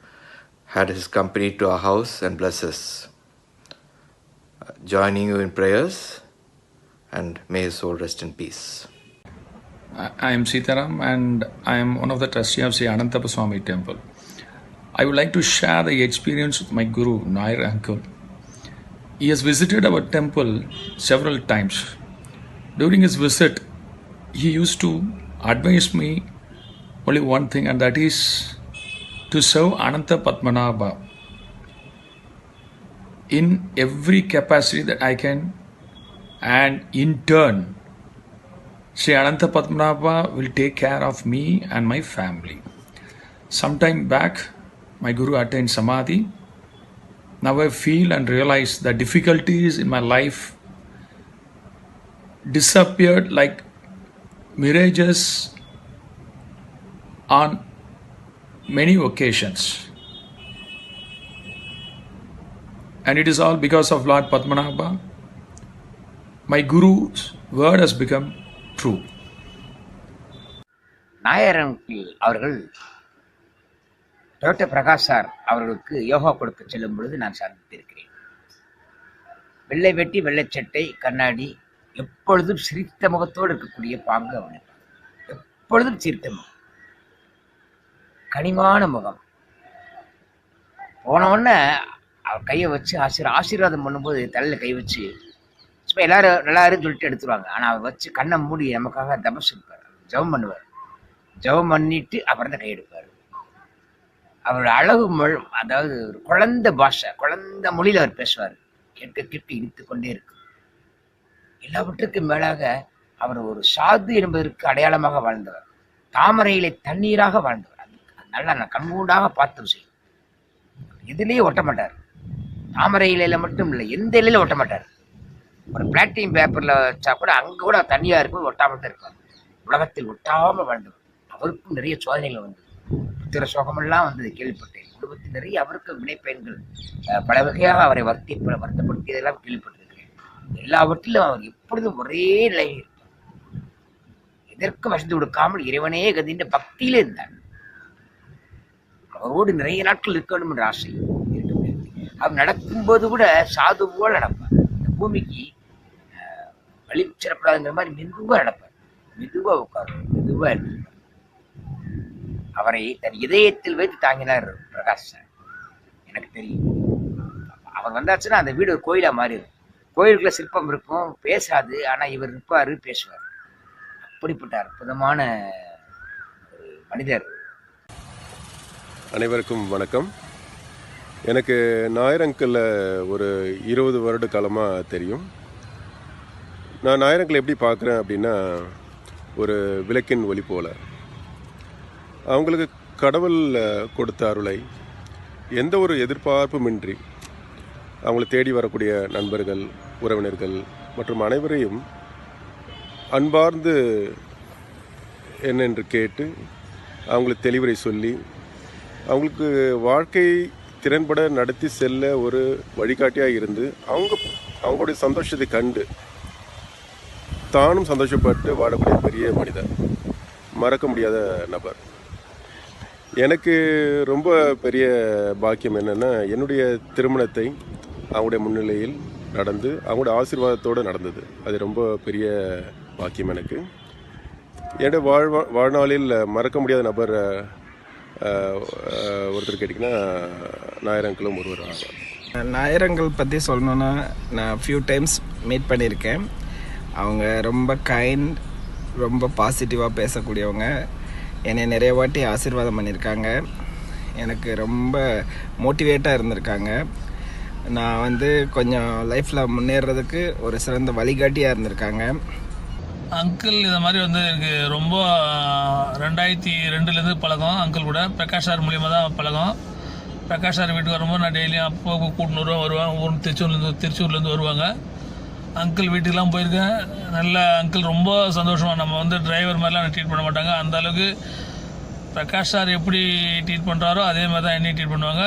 had his company to our house and bless us. Joining you in prayers, and may his soul rest in peace. I am Sitaram, and I am one of the trustees of Sri Anantappa Swami temple. I would like to share the experience with my Guru, Nair uncle. He has visited our temple several times. During his visit, he used to advise me only one thing, and that is to serve Ananta Padmanabha in every capacity that I can, and in turn Sri Ananta Padmanabha will take care of me and my family. Sometime back, my Guru attained Samadhi. Now I feel and realize the difficulties in my life disappeared like mirages on many occasions. And it is all because of Lord Padmanabha. My Guru's word has become true. Nair uncle அவர்கள் doctor Prakash sir அவர்களுக்கு யோகா கொடுக்க செல்லும் பொழுது நான் சந்தித்திருக்கிறேன். வெள்ளை வெட்டி வெள்ளைச்சட்டை கண்ணாடி, எப்பொழுதும் சிரித்த முகத்தோடு இருக்கக்கூடிய பாங்கு அவனுக்கு. எப்பொழுதும் சிரித்த முகம், கனிமான முகம். போன உடனே அவர் கையை வச்சு ஆசீர்வாதம் பண்ணும்போது தலையில் கை வச்சு சும்மா எல்லாரும் நல்லா இருக்குன்னு சொல்லிட்டு எடுத்துருவாங்க. ஆனால் அவர் வச்சு கண்ணை மூடி நமக்காக தபஸ் இருப்பார், ஜபம் பண்ணுவார். ஜபம் பண்ணிட்டு அப்புறம் தான் கை எடுப்பார். அவரோட அழகு மொழி, அதாவது ஒரு குழந்தை பாஷை, குழந்தை மொழியில் அவர் பேசுவார். கேட்க கேட்க இழுத்து கொண்டே இருக்கு. எல்லாவற்றுக்கும் மேலாக அவர் ஒரு சாது என்பதற்கு அடையாளமாக வாழ்ந்தவர். தாமரையிலே தண்ணீராக வாழ்ந்தவர். நல்லா நான் கண்கூடாக பார்த்து செய்யும். இதுலேயே ஒட்ட மாட்டார். தாமரை இலையில மட்டும் இல்லை, எந்த இலையில ஒட்ட மாட்டார். ஒரு பிளாட்டினம் பேப்பரில் வச்சா கூட அங்கே கூட தனியாக இருக்கும், ஒட்டாமல் தான் இருக்காங்க. உலகத்தில் ஒட்டாமல் வாழ்ந்தவர். அவருக்கும் நிறைய சோதனைகள் வந்தது, புத்திர சோகமெல்லாம் வந்தது கேள்விப்பட்டேன். குடும்பத்தில் நிறைய அவருக்கு வினைப்பயன்கள் பல வகையாக அவரை வருத்தப்படுத்தியதெல்லாம் கேள்விப்பட்டிருக்கிறேன். எல்லாவற்றிலும் அவர் எப்பொழுதும் ஒரே நிலையில் இருப்பார். எதற்கும் வசதி கொடுக்காமல் இறைவனே கதின்ற பக்தியிலே இருந்தார். அவரோடு நிறைய நாட்கள் இருக்க வேண்டும் என்ற ஆசை இருக்க முடியாது. அவர் நடக்கும்போது கூட சாது போல் நடப்பார். இந்த பூமிக்கு வழி சிறப்படாதுங்கிற மாதிரி மெதுவாக நடப்பார். மெதுவாக உட்காருவார், மெதுவாக இருப்பார். அவரை தன் இதயத்தில் வைத்து தாங்கினார் பிரகாஷ் சார். எனக்கு தெரியும். அவர் வந்தாச்சுன்னா அந்த வீடு ஒரு கோயிலாக மாறிடும். கோயிலுக்குள்ள சிற்பம் இருக்கும், பேசாது. ஆனால் இவர் இருப்பார், பேசுவார். அப்படிப்பட்ட அற்புதமான ஒரு மனிதர். அனைவருக்கும் வணக்கம். எனக்கு நாயர் அங்கிளை ஒரு 20 வருட காலமாக தெரியும். நான் நாயர் அங்கிளை எப்படி பார்க்குறேன் அப்படின்னா, ஒரு விளக்கின் ஒளி போல. அவங்களுக்கு கடவுள் கொடுத்த அருளை எந்த ஒரு எதிர்பார்ப்புமின்றி அவங்கள தேடி வரக்கூடிய நண்பர்கள், உறவினர்கள் மற்றும் அனைவரையும் அன்பார்ந்து என்னென்று கேட்டு அவங்களுக்கு தெளிவுரை சொல்லி அவங்களுக்கு வாழ்க்கை திறன்பட நடத்தி செல்ல ஒரு வழிகாட்டியாக இருந்து அவங்களுடைய சந்தோஷத்தை கண்டு தானும் சந்தோஷப்பட்டு வாழக்கூடிய பெரிய மனிதர், மறக்க முடியாத நபர். எனக்கு ரொம்ப பெரிய பாக்கியம் என்னென்னா, என்னுடைய திருமணத்தை அவங்களுடைய முன்னிலையில் நடந்து அவங்களுடைய ஆசீர்வாதத்தோடு நடந்தது. அது ரொம்ப பெரிய பாக்கியம் எனக்கு. என்னுடைய வாழ்நாளில் மறக்க முடியாத நபர் ஒருத்தர் கேட்டிங்கன்னா நாயர் அங்கிளும் ஒருவர் ஆவார். நாயர் அங்கிள் பற்றி சொல்லணுன்னா, நான் ஃபியூ டைம்ஸ் மீட் பண்ணியிருக்கேன். அவங்க ரொம்ப கைண்ட், ரொம்ப பாசிட்டிவாக பேசக்கூடியவங்க. என்னை நிறைய வாட்டி ஆசீர்வாதம் பண்ணியிருக்காங்க. எனக்கு ரொம்ப மோட்டிவேட்டாக இருந்திருக்காங்க. நான் வந்து கொஞ்சம் லைஃப்பில் முன்னேறதுக்கு ஒரு சிறந்த வழிகாட்டியாக இருந்திருக்காங்க. அங்கிள் இந்த மாதிரி வந்து எனக்கு ரொம்ப 2002 பழக்கம். அங்கிள் கூட பிரகாஷ் சார் மூலியமாக தான் பழக்கம். பிரகாஷ் சார் வீட்டுக்கு வரும்போது நான் டெய்லியும் அப்போ கூட்டினூறுவா வருவேன். திருச்சூர்லேருந்து வருவாங்க. அங்கிள் வீட்டுக்கெலாம் போயிருக்கேன். நல்ல அங்கிள் ரொம்ப சந்தோஷமாக, நம்ம வந்து டிரைவர் மாதிரிலாம் ட்ரீட் பண்ண மாட்டாங்க. அந்த அளவுக்கு பிரகாஷ் சார் எப்படி ட்ரீட் பண்ணுறாரோ அதே மாதிரி தான் என்னையும் ட்ரீட் பண்ணுவாங்க.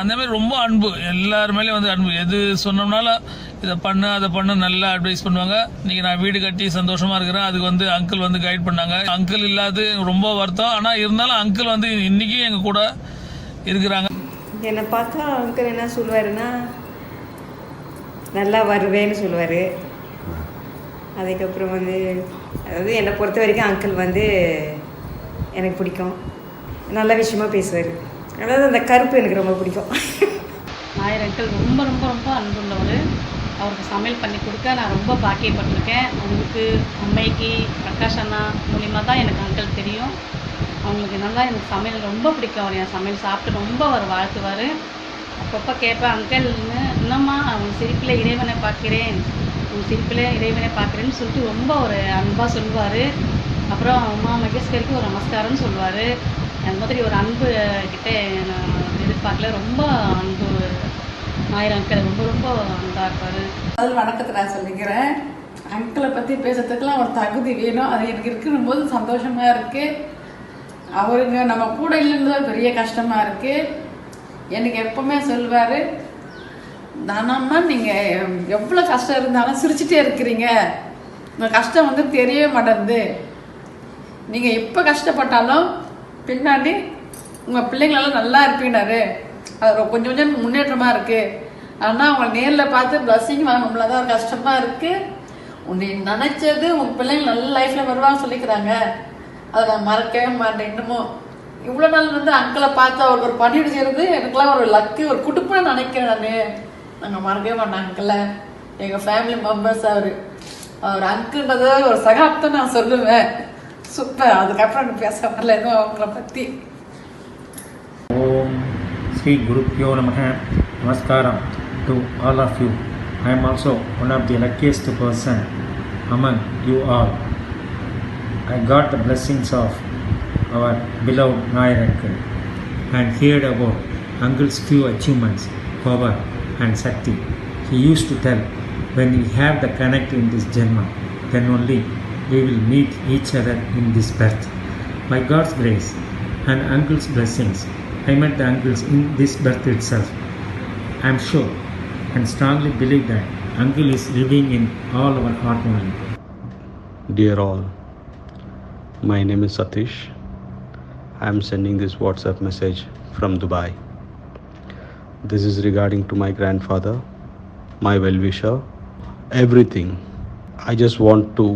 அந்தமாதிரி ரொம்ப அன்பு, எல்லாருமேலேயும் வந்து அன்பு. எது சொன்னோம்னாலும் இதை பண்ணு அதை பண்ணு நல்லா அட்வைஸ் பண்ணுவாங்க. இன்றைக்கி நான் வீடு கட்டி சந்தோஷமாக இருக்கிறேன், அதுக்கு வந்து அங்கிள் வந்து கைட் பண்ணாங்க. அங்கிள் இல்லாது ரொம்ப வருத்தம். ஆனால் இருந்தாலும் அங்கிள் வந்து இன்றைக்கி எங்கள் கூட இருக்கிறாங்க. என்னை பார்த்தா அங்கிள் என்ன சொல்லுவாருன்னா, நல்லா வருவேன்னு சொல்லுவார். அதுக்கப்புறம் வந்து அதாவது என்னை பொறுத்த வரைக்கும் அங்கிள் வந்து எனக்கு பிடிக்கும். நல்ல விஷயமா பேசுவார். அதாவது அந்த கருப்பு எனக்கு ரொம்ப பிடிக்கும். நாயர் அங்கிள் ரொம்ப ரொம்ப ரொம்ப அன்புள்ளவர். அவருக்கு சமையல் பண்ணி கொடுக்க நான் ரொம்ப பாக்கியப்பட்டிருக்கேன். அவங்களுக்கு அம்மைக்கு பிரகாஷ் அண்ணா மூலிமா தான் எனக்கு அங்கிள் தெரியும். அவங்களுக்கு நல்லா எனக்கு சமையல் ரொம்ப பிடிக்கும். அவர் என் சமையல் சாப்பிட்டு ரொம்ப அவர் வாழ்த்துவார். அப்பப்போ கேட்பேன், அங்கிள் இன்னம்மா அவங்க சிரிப்பில் இறைவனை பார்க்கிறேன், உங்கள் சிரிப்பில் இறைவனை பார்க்குறேன்னு சொல்லிட்டு ரொம்ப ஒரு அன்பாக சொல்லுவார். அப்புறம் அம்மா மகேஸ்வரிக்கு ஒரு நமஸ்காரம்னு சொல்லுவார். அந்த மாதிரி ஒரு அன்பு கிட்டே நான் எதிர்பார்க்கல. ரொம்ப அன்பு நாயர் அங்கிள், ரொம்ப ரொம்ப அன்பாக இருப்பார். முதல் வணக்கத்தை நான் சொல்லிக்கிறேன். அங்கிளை பற்றி பேசுறதுக்கெலாம் ஒரு தகுதி வேணும். அது எனக்கு இருக்குன்னு போது சந்தோஷமாக இருக்குது. அவருங்க நம்ம கூட இல்லைன்னு பெரிய கஷ்டமாக இருக்குது. எனக்கு எப்போவுமே சொல்லுவார், தானம்மா நீங்கள் எவ்வளோ கஷ்டம் இருந்தாலும் சிரிச்சுட்டே இருக்கிறீங்க, உங்கள் கஷ்டம் வந்து தெரியவே மாட்டேங்குது. நீங்கள் எப்போ கஷ்டப்பட்டாலும் பின்னாடி உங்கள் பிள்ளைங்களெல்லாம் நல்லா இருப்பீனாரு. அது கொஞ்சம் கொஞ்சம் முன்னேற்றமாக இருக்குது. ஆனால் அவங்களை நேரில் பார்த்து பிளஸ்ஸிங் வாங்கணும்ல தான் கஷ்டமாக இருக்குது. உன்னை நினச்சது உங்கள் பிள்ளைங்க நல்ல லைஃப்பில் வருவாங்க சொல்லிக்கிறாங்க. அதை நான் மறக்கவே மாட்டேன் இன்னமும். இவ்வளோ நாள் வந்து அங்கிளை பார்த்து அவருக்கு ஒரு பணியிட செய்கிறது எனக்குலாம் ஒரு லக்கு, ஒரு குடும்பம்னு நினைக்கிறேன். நாங்கள் மறக்கவே மாட்டேன் அங்கிளை. எங்கள் ஃபேமிலி மெம்பர்ஸ் அவர் அங்கிள்ன்றதை ஒரு சகாப்தம் நான் சொல்லுவேன். சூப்பர். அதுக்கப்புறம் எனக்கு பேச வரல எதுவும் அவங்கள பற்றி. Om Sri Gurupyo Namaha. Namaskaram to all of you. I am also one of the luckiest person among you all. I got the blessings of our beloved Nair uncle and heard about uncle's few achievements, power and Shakti. He used to tell, when we have the connect in this Janma, then only we will meet each other in this birth. By God's grace and uncle's blessings, I met the uncles in this birth itself. I am sure and strongly believe that uncle is living in all our heart only. Dear all, my name is Satish. I am sending this WhatsApp message from Dubai. This is regarding to my grandfather, my well-wisher, everything. I just want to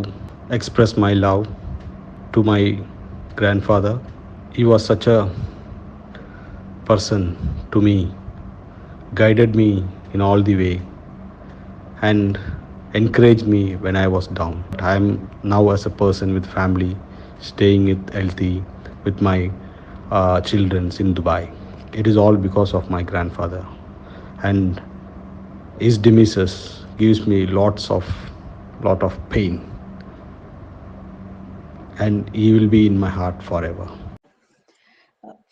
express my love to my grandfather. He was such a person to me, guided me in all the way and encouraged me when I was down. I am now as a person with family, staying with healthy with my children in Dubai. It is all because of my grandfather, and his demise gives me lot of pain, and he will be in my heart forever.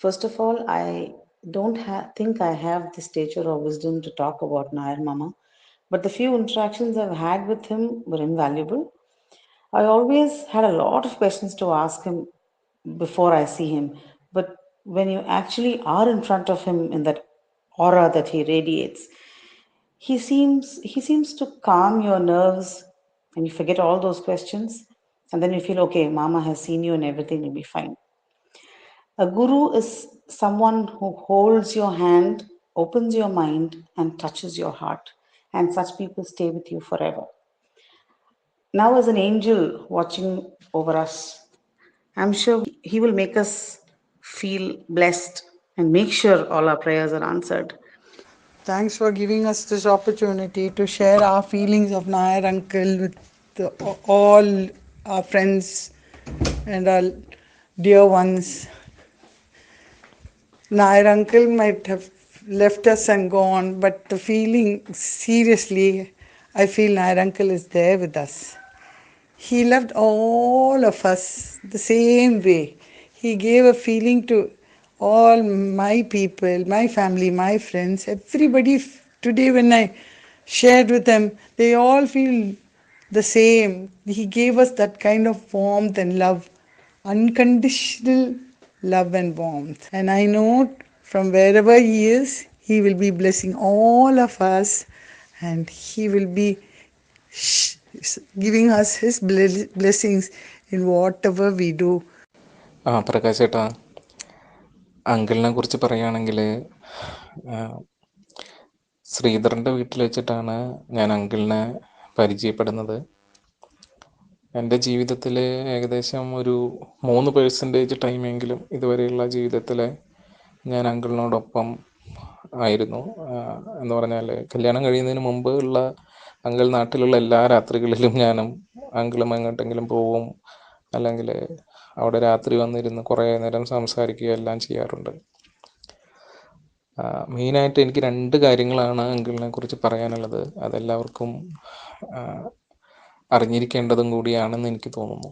First of all, I don't think I have the stature or wisdom to talk about Nair Mama, but the few interactions I've had with him were invaluable. I always had a lot of questions to ask him before I see him, but when you actually are in front of him in that aura that he radiates. He seems to calm your nerves and you forget all those questions, and then you feel okay, mama has seen you and everything will be fine. A guru is someone who holds your hand, opens your mind, and touches your heart. And such people stay with you forever. Now, as an angel watching over us, I'm sure he will make us feel blessed and make sure all our prayers are answered. Thanks for giving us this opportunity to share our feelings of Nair uncle with all our friends and our dear ones. Nair uncle might have left us and gone, but the feeling, seriously, I feel Nair uncle is there with us. He loved all of us the same way. He gave a feeling to all my people, my family, my friends, everybody. Today, when I shared with them, they all feel the same. He gave us that kind of warmth and love, unconditional love and warmth. And I know from wherever he is, he will be blessing all of us and he will be giving us his blessings in whatever we do. Prakash ചേട്ടാ, അങ്കിളിനെ കുറിച്ച് പറയുകയാണെങ്കിൽ ശ്രീധറിൻ്റെ വീട്ടിൽ വെച്ചിട്ടാണ് ഞാൻ അങ്കിളിനെ പരിചയപ്പെടുന്നത്. എൻ്റെ ജീവിതത്തിൽ ഏകദേശം ഒരു 3% ടൈമെങ്കിലും ഇതുവരെയുള്ള ജീവിതത്തിൽ ഞാൻ അങ്കിളിനോടൊപ്പം ആയിരുന്നു. എന്ന് പറഞ്ഞാൽ കല്യാണം കഴിയുന്നതിന് മുമ്പ് ഉള്ള അങ്കിൾ നാട്ടിലുള്ള എല്ലാ രാത്രികളിലും ഞാനും അങ്കിളും എങ്ങോട്ടെങ്കിലും പോവും, അല്ലെങ്കിൽ അവിടെ രാത്രി വന്നിരുന്ന് കുറേ നേരം സംസാരിക്കുക എല്ലാം ചെയ്യാറുണ്ട്. മെയിനായിട്ട് എനിക്ക് 2 കാര്യങ്ങളാണ് അങ്കിളിനെ കുറിച്ച് പറയാനുള്ളത്. അതെല്ലാവർക്കും അറിഞ്ഞിരിക്കേണ്ടതും കൂടിയാണെന്ന് എനിക്ക് തോന്നുന്നു.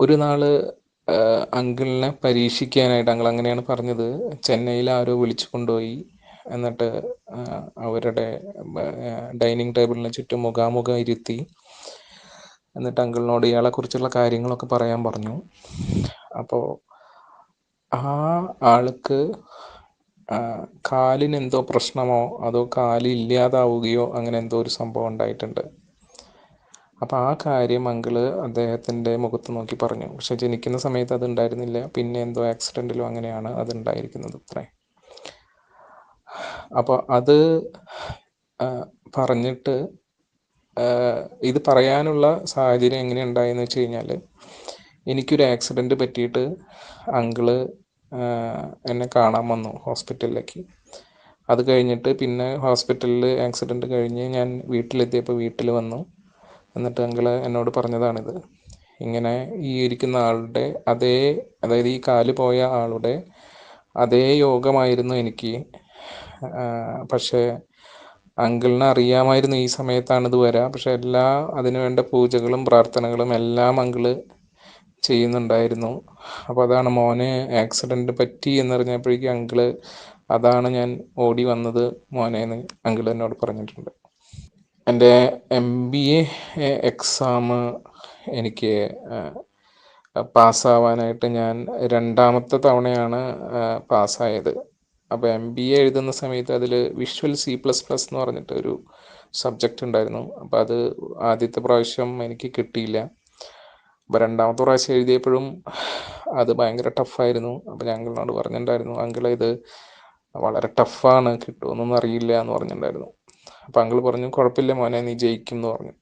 ഒരു നാൾ അങ്കിളിനെ പരീക്ഷിക്കാനായിട്ട്, അങ്കിൾ അങ്ങനെയാണ് പറഞ്ഞത്, ചെന്നൈയിൽ ആരോ വിളിച്ചു കൊണ്ടുപോയി. എന്നിട്ട് അവരുടെ ഡൈനിങ് ടേബിളിന് ചുറ്റും മുഖാമുഖം ഇരുത്തി. എന്നിട്ട് അങ്കിളിനോട് ഇയാളെക്കുറിച്ചുള്ള കാര്യങ്ങളൊക്കെ പറയാൻ പറഞ്ഞു. അപ്പോൾ ആ ആൾക്ക് കാലിന് എന്തോ പ്രശ്നമോ അതോ കാല് ഇല്ലാതാവുകയോ അങ്ങനെ എന്തോ ഒരു സംഭവം ഉണ്ടായിട്ടുണ്ട്. അപ്പോൾ ആ കാര്യം അങ്കിള് അദ്ദേഹത്തിൻ്റെ മുഖത്ത് നോക്കി പറഞ്ഞു. പക്ഷെ ജനിക്കുന്ന സമയത്ത് അത് ഉണ്ടായിരുന്നില്ല. പിന്നെ എന്തോ ആക്സിഡൻറ്റിലോ അങ്ങനെയാണ് അത് ഉണ്ടായിരിക്കുന്നത് അത്രേ. അപ്പോൾ അത് പറഞ്ഞിട്ട് ഇത് പറയാനുള്ള സാഹചര്യം എങ്ങനെ ഉണ്ടായെന്ന് വെച്ച് കഴിഞ്ഞാൽ, എനിക്കൊരു ആക്സിഡൻറ്റ് പറ്റിയിട്ട് അങ്കിള് എന്നെ കാണാൻ വന്നു ഹോസ്പിറ്റലിലേക്ക്. അത് കഴിഞ്ഞിട്ട് പിന്നെ ഹോസ്പിറ്റലിൽ ആക്സിഡൻറ്റ് കഴിഞ്ഞ് ഞാൻ വീട്ടിലെത്തിയപ്പോൾ വീട്ടിൽ വന്നു. എന്നിട്ട് അങ്കിള് എന്നോട് പറഞ്ഞതാണിത്. ഇങ്ങനെ ഈ ഇരിക്കുന്ന ആളുടെ അതേ, അതായത് ഈ കാല് പോയ ആളുടെ അതേ യോഗമായിരുന്നു എനിക്ക്. പക്ഷേ അങ്കിളിനെ അറിയാമായിരുന്നു ഈ സമയത്താണിത് വരിക. പക്ഷെ അതിനു വേണ്ട പൂജകളും പ്രാർത്ഥനകളും എല്ലാം അങ്കിള് ചെയ്യുന്നുണ്ടായിരുന്നു. അപ്പോൾ അതാണ് മോനെ ആക്സിഡൻറ്റ് പറ്റി എന്നറിഞ്ഞപ്പോഴേക്കും അങ്കിള്, അതാണ് ഞാൻ ഓടി വന്നത് മോനെ എന്ന് അങ്കിൾ എന്നോട് പറഞ്ഞിട്ടുണ്ട്. എൻ്റെ MBA എക്സാം എനിക്ക് പാസ്സാവാനായിട്ട് ഞാൻ 2ാമത്തെ തവണയാണ് പാസ്സായത്. അപ്പോൾ MBA എഴുതുന്ന സമയത്ത് അതിൽ വിഷ്വൽ C++ എന്ന് പറഞ്ഞിട്ട് ഒരു സബ്ജക്റ്റ് ഉണ്ടായിരുന്നു. അപ്പോൾ അത് ആദ്യത്തെ പ്രാവശ്യം എനിക്ക് കിട്ടിയില്ല. അപ്പോൾ 2ാമത്തെ പ്രാവശ്യം എഴുതിയപ്പോഴും അത് ഭയങ്കര ടഫായിരുന്നു. അപ്പോൾ ഞാൻ അങ്കിളിനോട് പറഞ്ഞിട്ടുണ്ടായിരുന്നു, അങ്കിളെ ഇത് വളരെ ടഫാണ്, കിട്ടുമെന്നൊന്നും അറിയില്ല എന്ന് പറഞ്ഞിട്ടുണ്ടായിരുന്നു. അപ്പോൾ അങ്കിൾ പറഞ്ഞു, കുഴപ്പമില്ല മോനെ, നീ ജയിക്കും എന്ന് പറഞ്ഞു.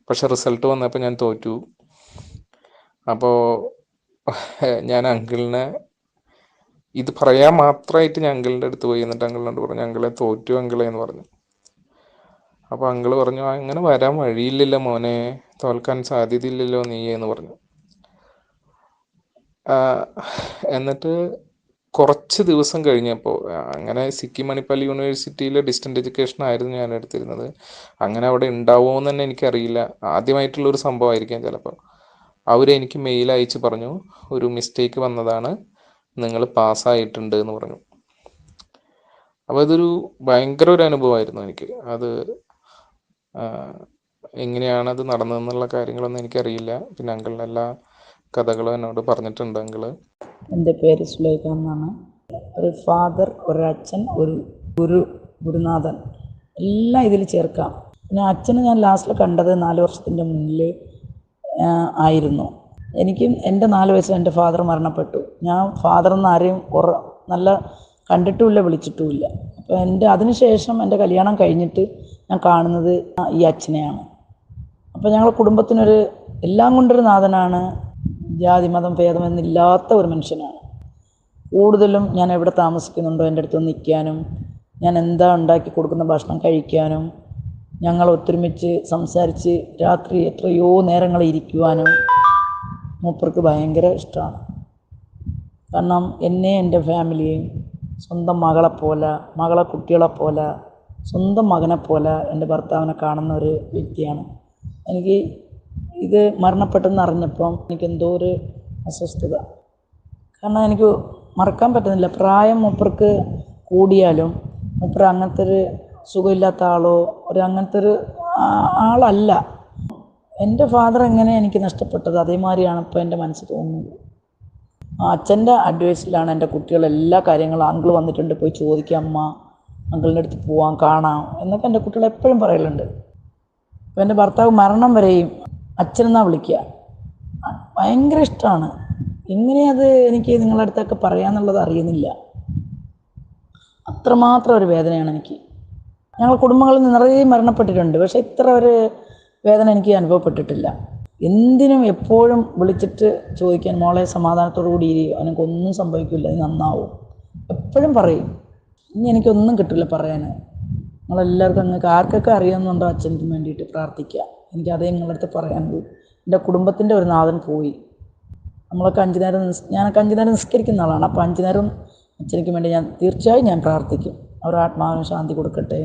പക്ഷെ റിസൾട്ട് വന്നപ്പോൾ ഞാൻ തോറ്റു. അപ്പോൾ ഞാൻ അങ്കിളിനെ ഇത് പറയാൻ മാത്രമായിട്ട് ഞാൻ അങ്കിളിൻ്റെ അടുത്ത് പോയി. എന്നിട്ട് അങ്കിളിനോട് പറഞ്ഞു, അങ്കിളെ തോറ്റു അങ്കിളെ എന്ന് പറഞ്ഞു. അപ്പോൾ അങ്കിള് പറഞ്ഞു, അങ്ങനെ വരാൻ വഴിയില്ലല്ലോ മോനെ, തോൽക്കാൻ സാധ്യതയില്ലല്ലോ നീ എന്ന് പറഞ്ഞു. എന്നിട്ട് കുറച്ച് ദിവസം കഴിഞ്ഞപ്പോൾ, അങ്ങനെ സിക്കിം മണിപ്പാൽ യൂണിവേഴ്സിറ്റിയിലെ ഡിസ്റ്റൻ്റ് എഡ്യൂക്കേഷൻ ആയിരുന്നു ഞാൻ എടുത്തിരുന്നത്. അങ്ങനെ അവിടെ ഉണ്ടാവുമോ എന്ന് തന്നെ എനിക്കറിയില്ല. ആദ്യമായിട്ടുള്ളൊരു സംഭവമായിരിക്കാം ചിലപ്പോൾ. അവരെനിക്ക് മെയിൽ അയച്ച് പറഞ്ഞു, ഒരു മിസ്റ്റേക്ക് വന്നതാണ്, നിങ്ങൾ പാസ്സായിട്ടുണ്ട് എന്ന് പറഞ്ഞു. അപ്പോൾ അതൊരു ഭയങ്കര ഒരു അനുഭവമായിരുന്നു എനിക്ക്. അത് എങ്ങനെയാണത് നടന്നതെന്നുള്ള കാര്യങ്ങളൊന്നും എനിക്കറിയില്ല. പിന്നെ അങ്കിളിൻ്റെ എല്ലാ കഥകളും എന്നോട് പറഞ്ഞിട്ടുണ്ട് അങ്കിള്. എൻ്റെ പേര് സുലൈഖ എന്നാണ്. ഒരു ഫാദർ, ഒരച്ഛൻ, ഒരു ഗുരുനാഥൻ എല്ലാം ഇതിൽ ചേർക്കാം. പിന്നെ അച്ഛനെ ഞാൻ ലാസ്റ്റിൽ കണ്ടത് 4 വർഷത്തിൻ്റെ മുന്നിൽ ആയിരുന്നു. എനിക്കും എൻ്റെ 4 വയസ്സിൽ എൻ്റെ ഫാദർ മരണപ്പെട്ടു. ഞാൻ ഫാദറെന്ന് ആരെയും നല്ല കണ്ടിട്ടുമില്ല, വിളിച്ചിട്ടുമില്ല. അപ്പോൾ അതിനുശേഷം എൻ്റെ കല്യാണം കഴിഞ്ഞിട്ട് ഞാൻ കാണുന്നത് ഈ അച്ഛനെയാണ്. അപ്പോൾ ഞങ്ങളുടെ കുടുംബത്തിനൊരു എല്ലാം കൊണ്ടൊരു നാഥനാണ്. ജാതി മതം ഭേദമെന്നില്ലാത്ത ഒരു മനുഷ്യനാണ്. കൂടുതലും ഞാൻ എവിടെ താമസിക്കുന്നുണ്ടോ എൻ്റെ അടുത്ത് നിൽക്കാനും, ഞാൻ എന്താ ഉണ്ടാക്കി കൊടുക്കുന്ന ഭക്ഷണം കഴിക്കാനും, ഞങ്ങൾ ഒത്തൊരുമിച്ച് സംസാരിച്ച് രാത്രി എത്രയോ നേരങ്ങൾ ഇരിക്കുവാനും മൂപ്പർക്ക് ഭയങ്കര ഇഷ്ടമാണ്. കാരണം എന്നെ, എൻ്റെ ഫാമിലിയെയും സ്വന്തം മകളെ കുട്ടികളെപ്പോലെ, സ്വന്തം മകനെപ്പോലെ എൻ്റെ ഭർത്താവിനെ കാണുന്ന ഒരു വ്യക്തിയാണ്. എനിക്ക് ഇത് മരണപ്പെട്ടെന്ന് അറിഞ്ഞപ്പം എനിക്കെന്തോ ഒരു അസ്വസ്ഥത. കാരണം എനിക്ക് മറക്കാൻ പറ്റുന്നില്ല. പ്രായം മൂപ്പർക്ക് കൂടിയാലും മൂപ്പർ അങ്ങനത്തെ ഒരു സുഖമില്ലാത്ത ആളോ അങ്ങനത്തെ ഒരു ആളല്ല. എൻ്റെ ഫാദർ എങ്ങനെ എനിക്ക് നഷ്ടപ്പെട്ടത് അതേമാതിരിയാണ് ഇപ്പോൾ എൻ്റെ മനസ്സ് തോന്നുന്നത്. അച്ഛൻ്റെ അഡ്വൈസിലാണ് എൻ്റെ കുട്ടികൾ എല്ലാ കാര്യങ്ങളും. അങ്കിൾ വന്നിട്ടുണ്ട്, പോയി ചോദിക്കാം, അമ്മ അങ്കിളിൻ്റെ അടുത്ത് പോവാം, കാണാം എന്നൊക്കെ എൻ്റെ കുട്ടികൾ എപ്പോഴും പറയലുണ്ട്. അപ്പോൾ എൻ്റെ ഭർത്താവ് മരണം വരെയും അച്ഛനെന്നാണ് വിളിക്കുക. ഭയങ്കര ഇഷ്ടമാണ്. എങ്ങനെയത് എനിക്ക് നിങ്ങളുടെ അടുത്തൊക്കെ പറയാമെന്നുള്ളത് അറിയുന്നില്ല. അത്രമാത്രം ഒരു വേദനയാണ് എനിക്ക്. ഞങ്ങൾ കുടുംബങ്ങളിൽ നിറയെ മരണപ്പെട്ടിട്ടുണ്ട്, പക്ഷേ ഇത്ര ഒരു വേദന എനിക്ക് അനുഭവപ്പെട്ടിട്ടില്ല. എന്തിനും എപ്പോഴും വിളിച്ചിട്ട് ചോദിക്കാൻ, മോളെ സമാധാനത്തോടു കൂടി ഇരിക്കും, എനിക്കൊന്നും സംഭവിക്കില്ല, നീ നന്നാവും എപ്പോഴും പറയും. ഇനി എനിക്കൊന്നും കിട്ടില്ല പറയാൻ. നിങ്ങളെല്ലാവർക്കും നിങ്ങൾക്ക് ആർക്കൊക്കെ അറിയാമെന്നുണ്ടോ അച്ഛനക്ക് വേണ്ടിയിട്ട് പ്രാർത്ഥിക്കുക. എനിക്കതേ നിങ്ങളുടെ അടുത്ത് പറയാനുള്ളൂ. എൻ്റെ കുടുംബത്തിൻ്റെ ഒരു നാഥൻ പോയി. നമ്മളൊക്കെ 5 നേരം ഞാനൊക്കെ 5 നേരം നിസ്കരിക്കുന്ന ആളാണ്. അപ്പോൾ 5 നേരം അച്ഛനക്ക് വേണ്ടി തീർച്ചയായും ഞാൻ പ്രാർത്ഥിക്കും. അവർ ആത്മാവിന് ശാന്തി കൊടുക്കട്ടെ.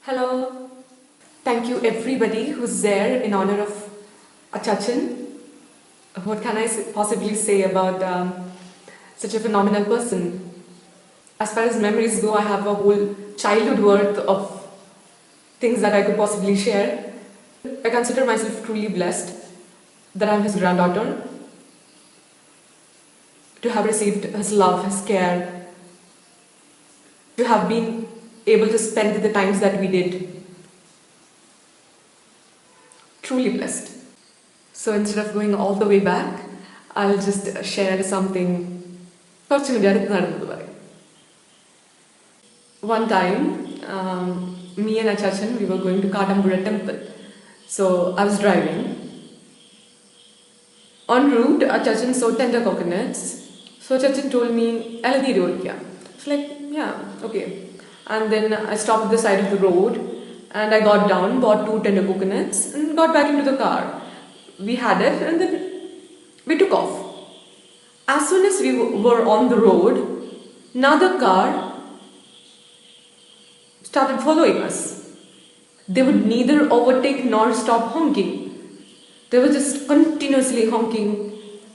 Hello. Thank you everybody who's there in honor of Achachan. What can I possibly say about such a phenomenal person? As far as memories go, I have a whole childhood worth of things that I could possibly share. I consider myself truly blessed that I'm his granddaughter, to have received his love, his care, to have been able to spend the times that we did. Truly blessed. So instead of going all the way back, I'll just share something. One time, me and Achachan, we were going to Kadambura temple. So I was driving. En route, Achachan saw tender coconuts. So Achachan told me, "Eladiri olikya." I was like, "Yeah, okay." And then I stopped at the side of the road and I got down, bought 2 tender coconuts and got back into the car. We had it and then we took off. As soon as we were on the road, another car started following us. They would neither overtake nor stop honking. They were just continuously honking,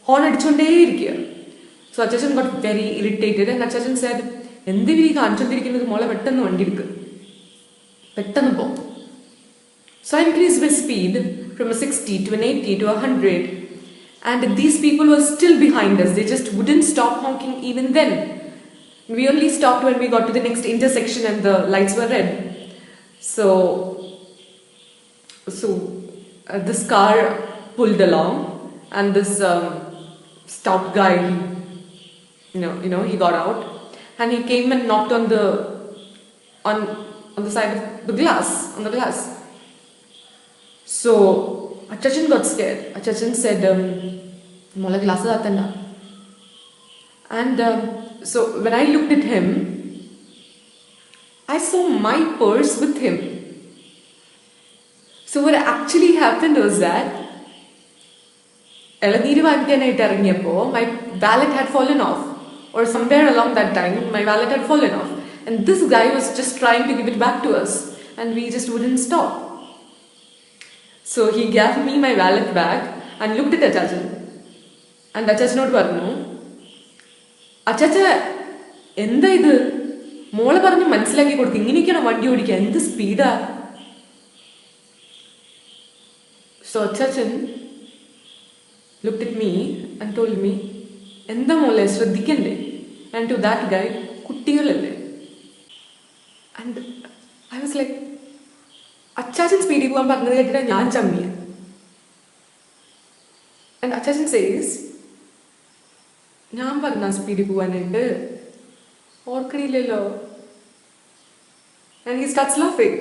horn adichonde irikya. So Achachan got very irritated and Achachan said, "എന്തിവീ കാണിച്ചോണ്ടിരിക്കുന്നത് മോളെ, പെട്ടെന്ന് വണ്ടി എടുക്ക്, പെട്ടെന്ന് പോ." So I increased my speed from a 60 to an 80 to 100 and these people were still behind us. They just wouldn't stop honking even then. We only stopped when we got to the next intersection and the lights were red. So this car pulled along and this stout guy, he got out and he came and knocked on the side of the glass, on the glass. So Achachan got scared. Achachan said, "Mola glass atanda." And so when I looked at him, I saw my purse with him. So what actually happened was that Eladiri vaankanayittu irangiyappo my wallet had fallen off, or somewhere along that time my wallet had fallen off. And this guy was just trying to give it back to us, and we just wouldn't stop. So he gave me my wallet back and looked at Achachan. And Achachanod പറഞ്ഞു, അച്ചാച്ച എന്താ ഇത്, മോളെ പറഞ്ഞ് മനസ്സിലാക്കി കൊടുത്തു, ഇങ്ങനെയൊക്കെയാണ് വണ്ടി ഓടിക്കുക, എന്ത് സ്പീഡാ. So Achachan looked at me and told me, എന്താ മോളെ ശ്രദ്ധിക്കണ്ടേ. And to that guy, കുട്ടികളല്ലേ. And I was like, അച്ചാച്ചൻ സ്പീഡിൽ പോകാൻ പറഞ്ഞത് കേട്ടിട്ട് ഞാൻ ചമ്മിയ. And Achachan says, ഞാൻ പറഞ്ഞ സ്പീഡിൽ പോകാനുണ്ട്, ഓർക്കണില്ലല്ലോ. And he starts laughing.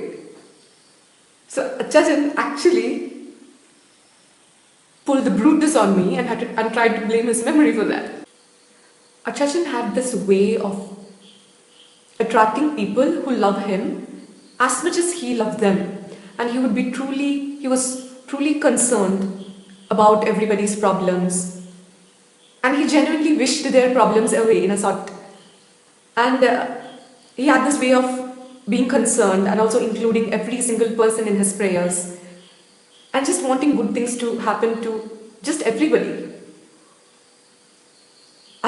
So Achachan actually pulled the Brutus on me and tried to blame his memory for that. Achachan had this way of attracting people who love him as much as he loved them, and he was truly concerned about everybody's problems, and he genuinely wished their problems away in a sort. And he had this way of being concerned and also including every single person in his prayers, and just wanting good things to happen to just everybody.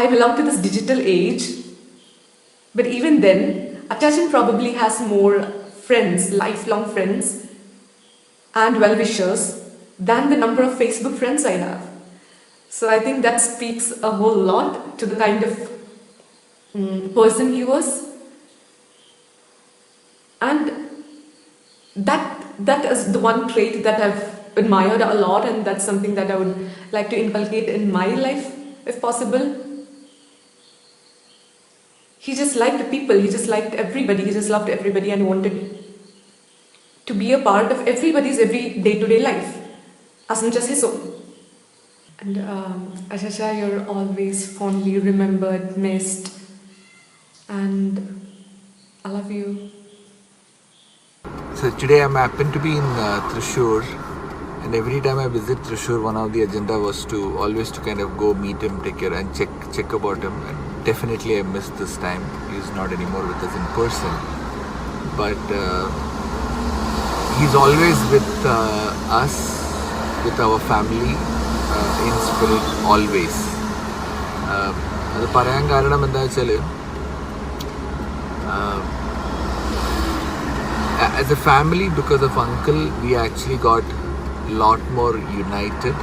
I belong to this digital age, but even then, Achachan probably has more friends, lifelong friends, and well-wishers than the number of Facebook friends I have. So I think that speaks a whole lot to the kind of person he was. And that is the one trait that I've admired a lot, and that's something that I would like to inculcate in my life if possible. He just liked people, he just liked everybody, he just loved everybody and wanted to be a part of everybody's every day-to-day life, as much as his own. And Achacha, you're always fondly remembered, missed, and I love you. So today I happened to be in Thrissur, and every time I visit Thrissur, one of the agenda was to always to kind of go meet him, take care and check about him. And definitely I missed this time. He's not anymore with us in person, but he's always with us, with our family, in spirit always. അത് പറയാൻ കാരണം എന്താ വെച്ചാൽ, as a family, because of uncle, we actually got a lot more united.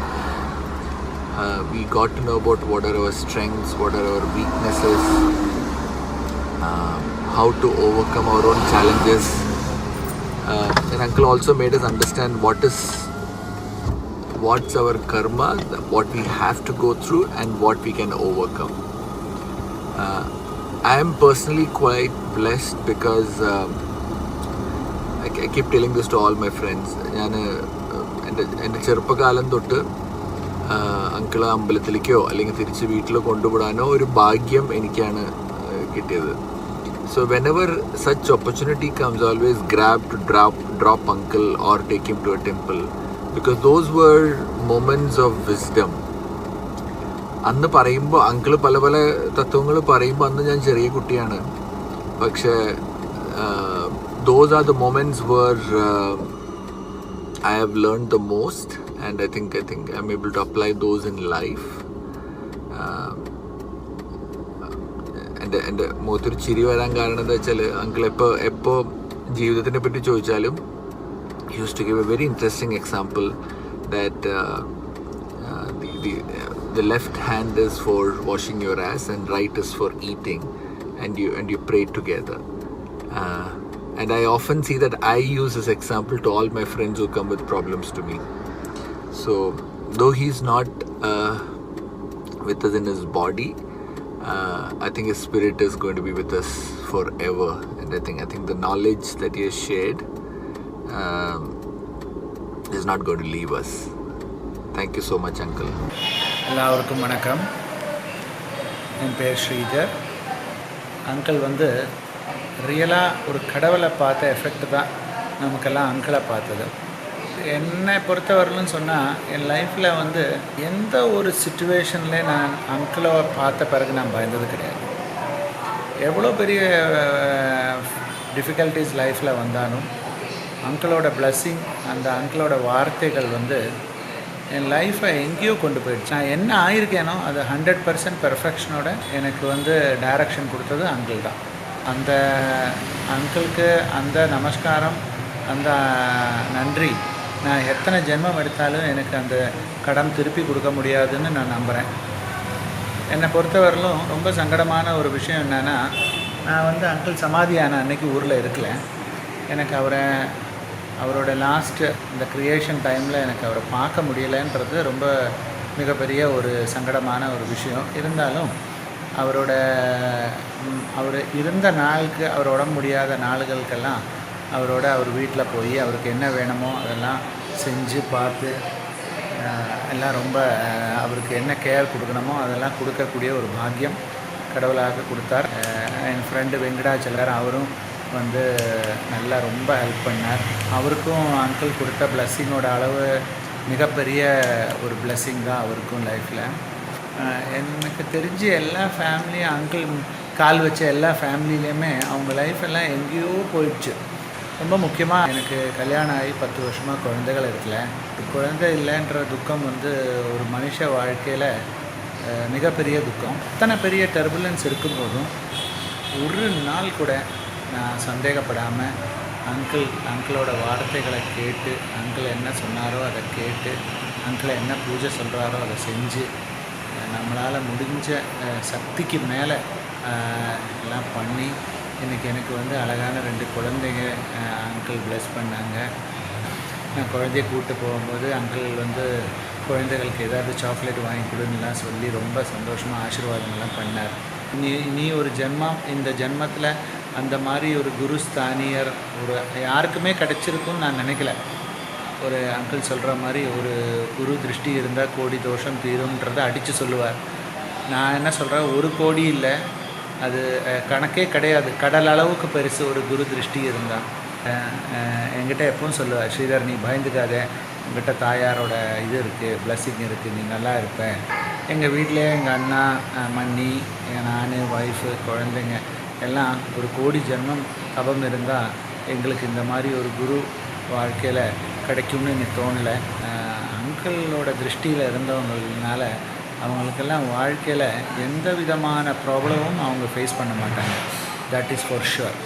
We got to know about what are our strengths, what are our weaknesses, how to overcome our own challenges. And uncle also made us understand what's our karma, what we have to go through and what we can overcome. I am personally quite blessed because I keep telling this to all my friends. എൻ്റെ ചെറുപ്പകാലം തൊട്ട് uncle അമ്പലത്തിലേക്കോ അല്ലെങ്കിൽ തിരിച്ച് വീട്ടിലോ കൊണ്ടുവിടാനോ ഒരു ഭാഗ്യം എനിക്കാണ് കിട്ടിയത്. So whenever such opportunity comes, I always grab to drop uncle or take him to a temple, because those were moments of wisdom. അന്ന് പറയുമ്പോൾ അങ്കിള് പല പല തത്വങ്ങൾ പറയുമ്പോൾ അന്ന് ഞാൻ ചെറിയ കുട്ടിയാണ്, പക്ഷേ those are the moments where I have learned the most, and I think I'm able to apply those in life. എൻ്റെ മുഖത്തൊരു ചിരി വരാൻ കാരണം എന്താ വെച്ചാൽ, അങ്കിൾ എപ്പോൾ ജീവിതത്തിനെ പറ്റി ചോദിച്ചാലും he used to give a very interesting example that the left hand is for washing your ass and right is for eating, and you pray together. And I often see that I use this example to all my friends who come with problems to me. So though he's not with us in his body, I think his spirit is going to be with us forever. And I think the knowledge that he has shared is not going to leave us. Thank you so much, uncle. எல்லாருக்கும் வணக்கம். என் பேர் Sridhar. Uncle வந்து ரியலாக ஒரு கடவுளை பார்த்த effect தான் நமக்கெல்லாம் அங்கிளை பார்த்தது. என்னை பொறுத்தவரையிலும் சொன்னால், என் லைஃப்பில் வந்து எந்த ஒரு சுச்சுவேஷன்லேயும் நான் அங்கிளை பார்த்த பிறகு நான் பயந்தது கிடையாது. எவ்வளோ பெரிய டிஃபிகல்ட்டிஸ் லைஃப்பில் வந்தாலும் அங்கிளோட பிளஸ்ஸிங், அந்த அங்கிளோட வார்த்தைகள் வந்து என் லைஃப்பை எங்கேயோ கொண்டு போயிடுச்சு. நான் என்ன ஆயிருக்கேனோ அது 100% பெர்ஃபெக்ஷனோட எனக்கு வந்து டைரக்ஷன் கொடுத்தது அங்கிள் தான். அந்த அங்கிளுக்கு அந்த நமஸ்காரம், அந்த நன்றி நான் எத்தனை ஜென்மம் எடுத்தாலும் எனக்கு அந்த கடன் திருப்பி கொடுக்க முடியாதுன்னு நான் நம்புகிறேன். என்னை பொறுத்தவரையிலும் ரொம்ப சங்கடமான ஒரு விஷயம் என்னென்னா, நான் வந்து அங்கிள் சமாதியான அன்னைக்கு ஊரில் இருக்கல. எனக்கு அவரோட லாஸ்ட்டு இந்த க்ரியேஷன் டைமில் எனக்கு அவரை பார்க்க முடியலைன்றது ரொம்ப மிகப்பெரிய ஒரு சங்கடமான ஒரு விஷயம். இருந்தாலும் அவர் இருந்த நாளுக்கு, அவர் உடம்பு முடியாத நாளுகளுக்கெல்லாம் அவர் வீட்டில் போய் அவருக்கு என்ன வேணுமோ அதெல்லாம் செஞ்சு பார்த்து எல்லாம் ரொம்ப அவருக்கு என்ன கேர் கொடுக்கணுமோ அதெல்லாம் கொடுக்கக்கூடிய ஒரு பாக்கியம் கடவுளாக கொடுத்தார். என் ஃப்ரெண்டு வெங்கடாச்சலர், அவரும் வந்து நல்லா ரொம்ப ஹெல்ப் பண்ணார். அவருக்கும் அங்கிள் கொடுத்த பிளஸ்ஸிங்கோட அளவு மிகப்பெரிய ஒரு பிளஸ்ஸிங் தான் அவருக்கும் லைஃப்பில். எனக்கு தெரிஞ்ச எல்லா ஃபேமிலியும், அங்கிள் கால் வச்ச எல்லா ஃபேமிலியிலையுமே அவங்க லைஃப் எல்லாம் எங்கேயோ போயிடுச்சு. ரொம்ப முக்கியமாக எனக்கு கல்யாணம் ஆகி 10 வருஷமாக குழந்தைகள் இருக்கல. குழந்தை இல்லைன்ற துக்கம் வந்து ஒரு மனுஷ வாழ்க்கையில் மிகப்பெரிய துக்கம். அத்தனை பெரிய டர்புலன்ஸ் இருக்கும்போதும் ஒரு நாள் கூட நான் சந்தேகப்படாமல் அங்கிளோட வார்த்தைகளை கேட்டு, அங்கிள் என்ன சொன்னாரோ அதை கேட்டு, அங்கிள் என்ன பூஜை சொல்கிறாரோ அதை செஞ்சு, நம்மளால் முடிஞ்ச சக்திக்கு மேலே எல்லாம் பண்ணி இன்றைக்கி எனக்கு வந்து அழகான 2 குழந்தைங்க அங்கிள் ப்ளஸ் பண்ணாங்க. நான் குழந்தைய கூப்பிட்டு போகும்போது அங்கிள் வந்து குழந்தைகளுக்கு ஏதாவது சாக்லேட் வாங்கி கொடுன்னுலாம் சொல்லி ரொம்ப சந்தோஷமாக ஆசீர்வாதங்கள்லாம் பண்ணார். நீ ஒரு ஜென்மம், இந்த ஜென்மத்தில் அந்த மாதிரி ஒரு குருஸ்தானியர் ஒரு யாருக்குமே கிடச்சிருக்குன்னு நான் நினைக்கல. ஒரு அங்கிள் சொல்கிற மாதிரி ஒரு குரு திருஷ்டி இருந்தால் கோடி தோஷம் தீரும்ன்றதை அடித்து சொல்லுவார். நான் என்ன சொல்கிறேன், 1 கோடி இல்லை, அது கணக்கே கிடையாது, கடல் அளவுக்கு பெருசு ஒரு குரு திருஷ்டி இருந்தால். என்கிட்ட எப்பவும் சொல்லுவார், ஸ்ரீதர் நீ பயந்துக்காதே, உங்கள்கிட்ட தாயாரோட இது இருக்குது, பிளஸ்ஸிங் இருக்குது, நீ நல்லா இருப்பேன். எங்கள் வீட்டிலே எங்கள் அண்ணா, மன்னி, நான், ஒய்ஃபு, குழந்தைங்க எல்லாம் 1 கோடி ஜென்மம் தபம் இருந்தால் எங்களுக்கு இந்த மாதிரி ஒரு குரு வாழ்க்கையில் கிடைக்கும்னு எனக்கு தோணலை. அங்கிளோட திருஷ்டியில் இருந்தவங்கனால அவங்களுக்கெல்லாம் வாழ்க்கையில் எந்த விதமான ப்ராப்ளமும் அவங்க ஃபேஸ் பண்ண மாட்டாங்க. That is for sure.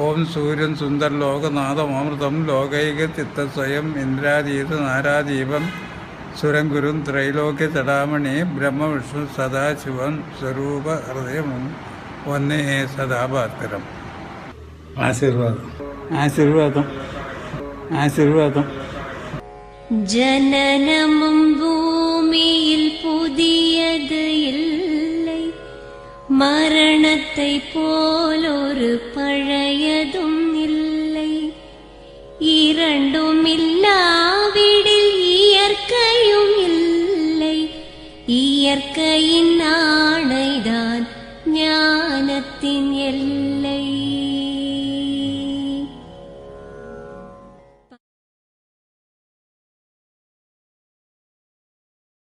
ഓം സൂര്യൻ സുന്ദർലോകനാഥമൃതം ലോകൈക ചിത്തസ്വയം ഇന്ദ്രാതീത നാരാദീപം സുരം ഗുരും ത്രൈലോക്യ ചടാമണി ബ്രഹ്മവിഷ്ണു സദാശിവൻ സ്വരൂപ ഹൃദയമും ഒന്നേ സദാഭാസ്കരം. ആശീർവാദം ആശീർവാദം ആശീർവാദം. ஜனனமும் பூமியில் புதியது இல்லை, மரணத்தை போல் ஒரு பழையதும் இல்லை. இரண்டும் இல்லாவிடில் இயற்கையும் இல்லை, இயற்கையின்